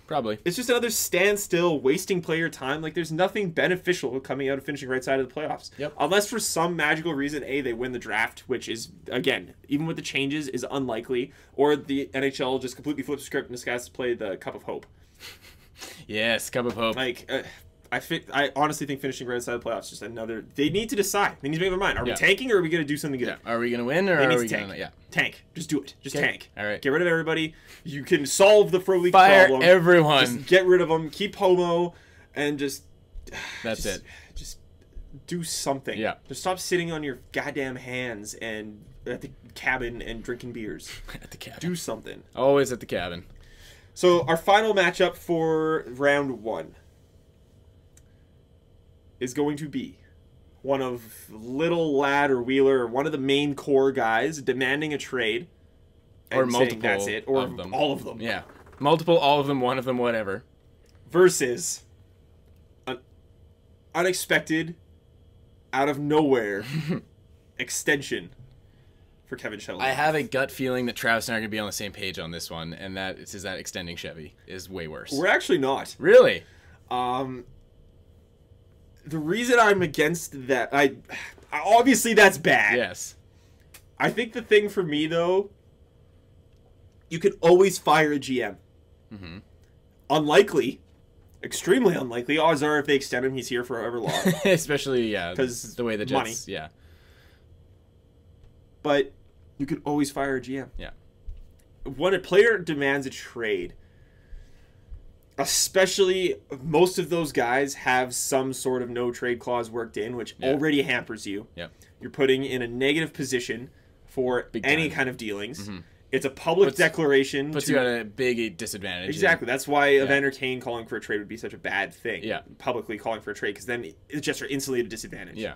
Probably. It's just another standstill, wasting player time. Like, there's nothing beneficial coming out of finishing right side of the playoffs. Yep. Unless for some magical reason, they win the draft, which is, again, even with the changes, is unlikely. Or the NHL just completely flips the script and decides to play the Cup of Hope. Yes, Cup of Hope. Like, I honestly think finishing right side of the playoffs is just another... They need to decide. They need to make up their mind. Are we tanking or are we going to do something good? Yeah. Are we going to win or are we going to... Yeah. Tank. Just do it. Just tank. All right. Get rid of everybody. You can solve the Frolik problem. Fire everyone. Just get rid of them. Keep Homo. And just... That's it. Just do something. Yeah. Just stop sitting on your goddamn hands and at the cabin and drinking beers. At the cabin. Do something. Always at the cabin. So our final matchup for round 1 is going to be one of Little, Ladd, or Wheeler, or one of the main core guys demanding a trade. Or multiple that's it. Or of them. all of them. Yeah. Multiple, all of them, one of them, whatever. Versus an unexpected, out of nowhere extension for Kevin Cheveldayoff. I have a gut feeling that Travis and I are going to be on the same page on this one, and that extending Chevy is way worse. We're actually not. Really? The reason I'm against that, I obviously that's bad. Yes. I think the thing for me though, you can always fire a GM. Unlikely, extremely unlikely. Odds are if they extend him, he's here for however long. Especially, because the way the Jets, money. Yeah. But you could always fire a GM. Yeah. When a player demands a trade, especially most of those guys have some sort of no trade clause worked in, which already hampers you. Yep. You're putting in a negative position for any kind of dealings. It's a public declaration. Puts you at a big disadvantage. Exactly. That's why Evander Kane calling for a trade would be such a bad thing. Yeah. Publicly calling for a trade, because then it's just instantly at a disadvantage. Yeah.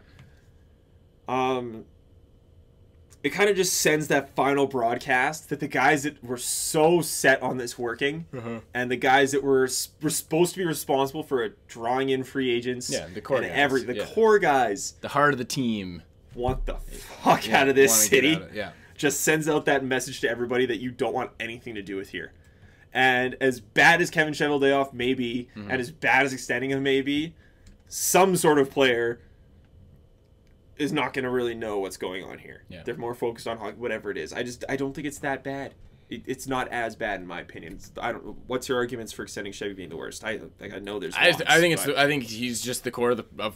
It kind of just sends that final broadcast that the guys that were so set on this working, and the guys that were supposed to be responsible for drawing in free agents, the core guys. Core guys, the heart of the team, want the fuck out of this city. Yeah. Just sends out that message to everybody that you don't want anything to do with here. And as bad as Kevin Cheveldayoff may be, and as bad as extending him may be, some sort of player is not going to really know what's going on here. Yeah. They're more focused on whatever it is. I don't think it's that bad. It's not as bad in my opinion. What's your arguments for extending Chevy being the worst? I know there's. I think he's just the core of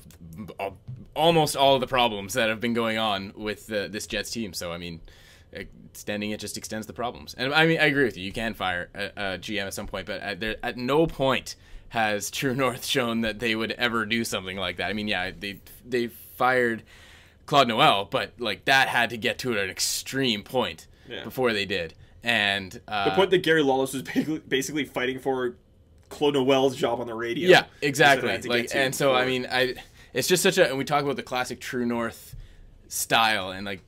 almost all of the problems that have been going on with this Jets team. So I mean, extending it just extends the problems. And I mean, I agree with you. You can fire a GM at some point, but at no point has True North shown that they would ever do something like that. I mean, yeah, they fired Claude Noel, but like that had to get to an extreme point before they did. And the point that Gary Lawless was basically fighting for Claude Noel's job on the radio. Yeah, exactly. And so I mean, it's just such a. And we talk about the classic True North style, and like,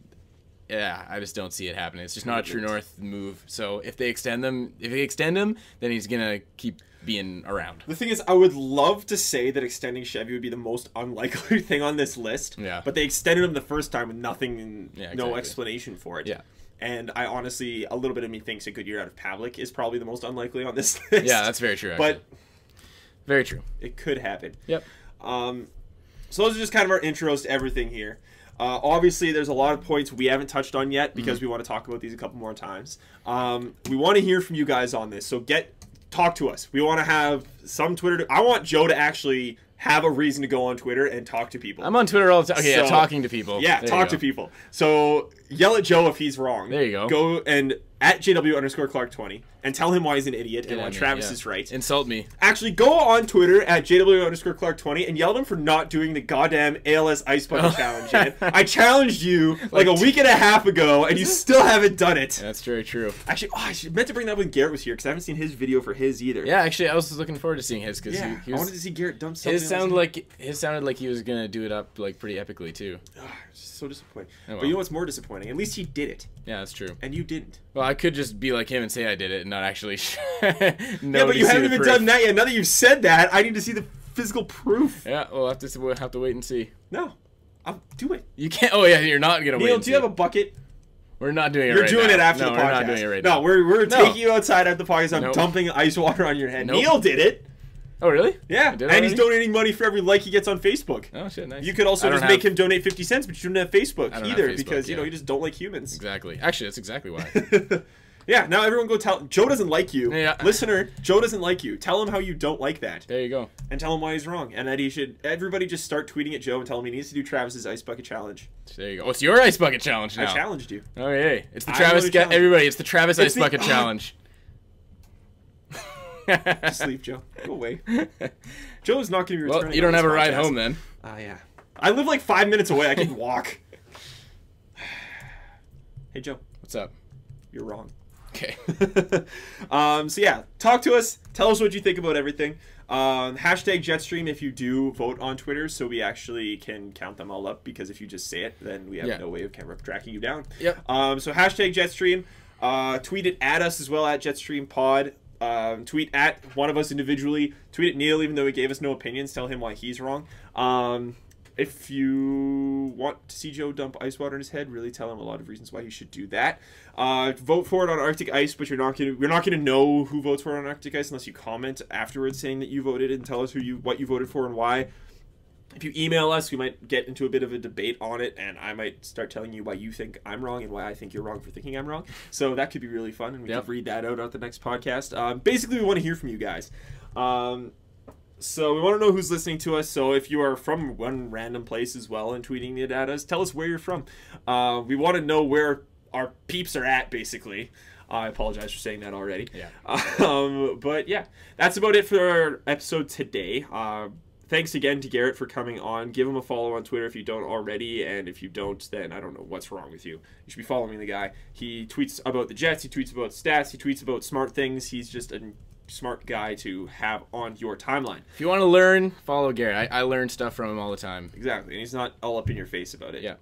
yeah, I just don't see it happening. It's just not a True North move. So if they extend him, then he's gonna keep being around. The thing is, I would love to say that extending Chevy would be the most unlikely thing on this list. Yeah. But they extended him the first time with nothing, no explanation for it. Yeah. And I honestly, a little bit of me thinks a good year out of Pavlik is probably the most unlikely on this list. Yeah, that's very true. Actually. But very true. It could happen. Yep. So those are just kind of our intros to everything here. Obviously, there's a lot of points we haven't touched on yet because we want to talk about these a couple more times. We want to hear from you guys on this, so talk to us. We want to have some Twitter. I want Joe to actually have a reason to go on Twitter and talk to people. I'm on Twitter all the time. Okay, talking to people. Yeah, talk to people. So yell at Joe if he's wrong. There you go. Go and at JW_Clark20 and tell him why he's an idiot and why Travis is right. Insult me. Actually, go on Twitter at JW_Clark20 and yell at him for not doing the goddamn ALS Ice Bucket Challenge yet. I challenged you like a week and a half ago and you still haven't done it. That's very true. Actually, I meant to bring that up when Garrett was here because I haven't seen his video for his either. Yeah, actually, I was looking forward to seeing his because I wanted to see Garrett dump something. His sounded like he was gonna do it up like pretty epically too. So disappointing. Oh, well. But you know what's more disappointing? At least he did it. Yeah, that's true. And you didn't. Well, I could just be like him and say I did it and not actually. Yeah, but you haven't even done that yet. Now that you've said that, I need to see the physical proof. Yeah, we'll have to wait and see. No, I'll do it. You can't. Oh yeah, you're not gonna wait. Neil, do you have a bucket? We're not doing it. You're doing it after the podcast. We're not doing it right now. No, we're taking you outside after the podcast. I'm dumping ice water on your head. Neil did it. Oh really? Yeah, and he's donating money for every like he gets on Facebook. Oh shit, nice. You could also just make him donate 50 cents, but you don't have Facebook either because you just don't like humans. Exactly. Actually, that's exactly why. Yeah, now everyone go tell Joe doesn't like you. Yeah. Listener, Joe doesn't like you. Tell him how you don't like that. There you go. And tell him why he's wrong. And that everybody just start tweeting at Joe and tell him he needs to do Travis's Ice Bucket Challenge. There you go. What's your Ice Bucket Challenge now? I challenged you. Oh, yay. It's the Travis, everybody, it's the Travis Ice Bucket Challenge. Just leave, Joe. Go away. Joe's not going to be returning. Well, you don't have a ride home then. Yeah. I live like 5 minutes away. I can walk. Hey, Joe. What's up? You're wrong. Okay. So yeah, talk to us. Tell us what you think about everything. Hashtag JetStream if you do vote on Twitter, so we actually can count them all up. Because if you just say it, then we have no way of tracking you down. Yep. So hashtag JetStream. Tweet it at us as well at JetStreamPod. Tweet at one of us individually. Tweet at Neil, even though he gave us no opinions. Tell him why he's wrong. If you want to see Joe dump ice water in his head, really tell him a lot of reasons why he should do that. Vote for it on Arctic Ice, but we're not gonna know who votes for it on Arctic Ice unless you comment afterwards saying that you voted and tell us what you voted for and why. If you email us, we might get into a bit of a debate on it, and I might start telling you why you think I'm wrong and why I think you're wrong for thinking I'm wrong. So that could be really fun, and we could read that out at the next podcast. Basically, we want to hear from you guys. So we want to know who's listening to us. So if you are from one random place as well and tweeting it at us, tell us where you're from. We want to know where our peeps are at, basically. I apologize for saying that already. Yeah. But yeah, that's about it for our episode today. thanks again to Garret for coming on. Give him a follow on Twitter if you don't already, and if you don't, then I don't know what's wrong with you. You should be following the guy. He tweets about the Jets, he tweets about stats, he tweets about smart things. He's just a smart guy to have on your timeline. If you want to learn, follow Garret. I learn stuff from him all the time. Exactly, and he's not all up in your face about it. Yeah.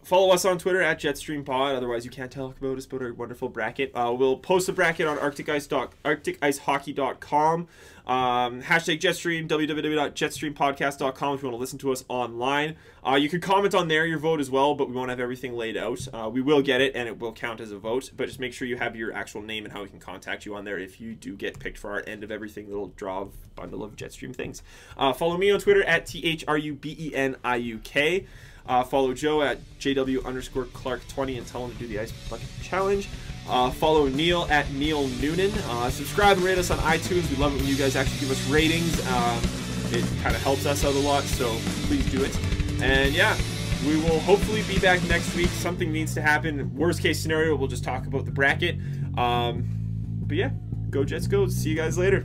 Follow us on Twitter at JetStreamPod. Otherwise, you can't talk about us about our wonderful bracket. We'll post the bracket on arcticehockey.com. Hashtag JetStream, www.jetstreampodcast.com if you want to listen to us online. You can comment on there your vote as well, but we won't have everything laid out. We will get it, and it will count as a vote, but just make sure you have your actual name and how we can contact you on there if you do get picked for our end of everything little draw bundle of JetStream things. Follow me on Twitter at THRUBENIUK. Follow Joe at JW_Clark20 and tell him to do the Ice Bucket Challenge. Follow Neil at Neil Noonan. Subscribe and rate us on iTunes. We love it when you guys actually give us ratings. It kind of helps us out a lot, so please do it. And yeah, we will hopefully be back next week. Something needs to happen. Worst case scenario, we'll just talk about the bracket. But yeah, go Jets, go. See you guys later.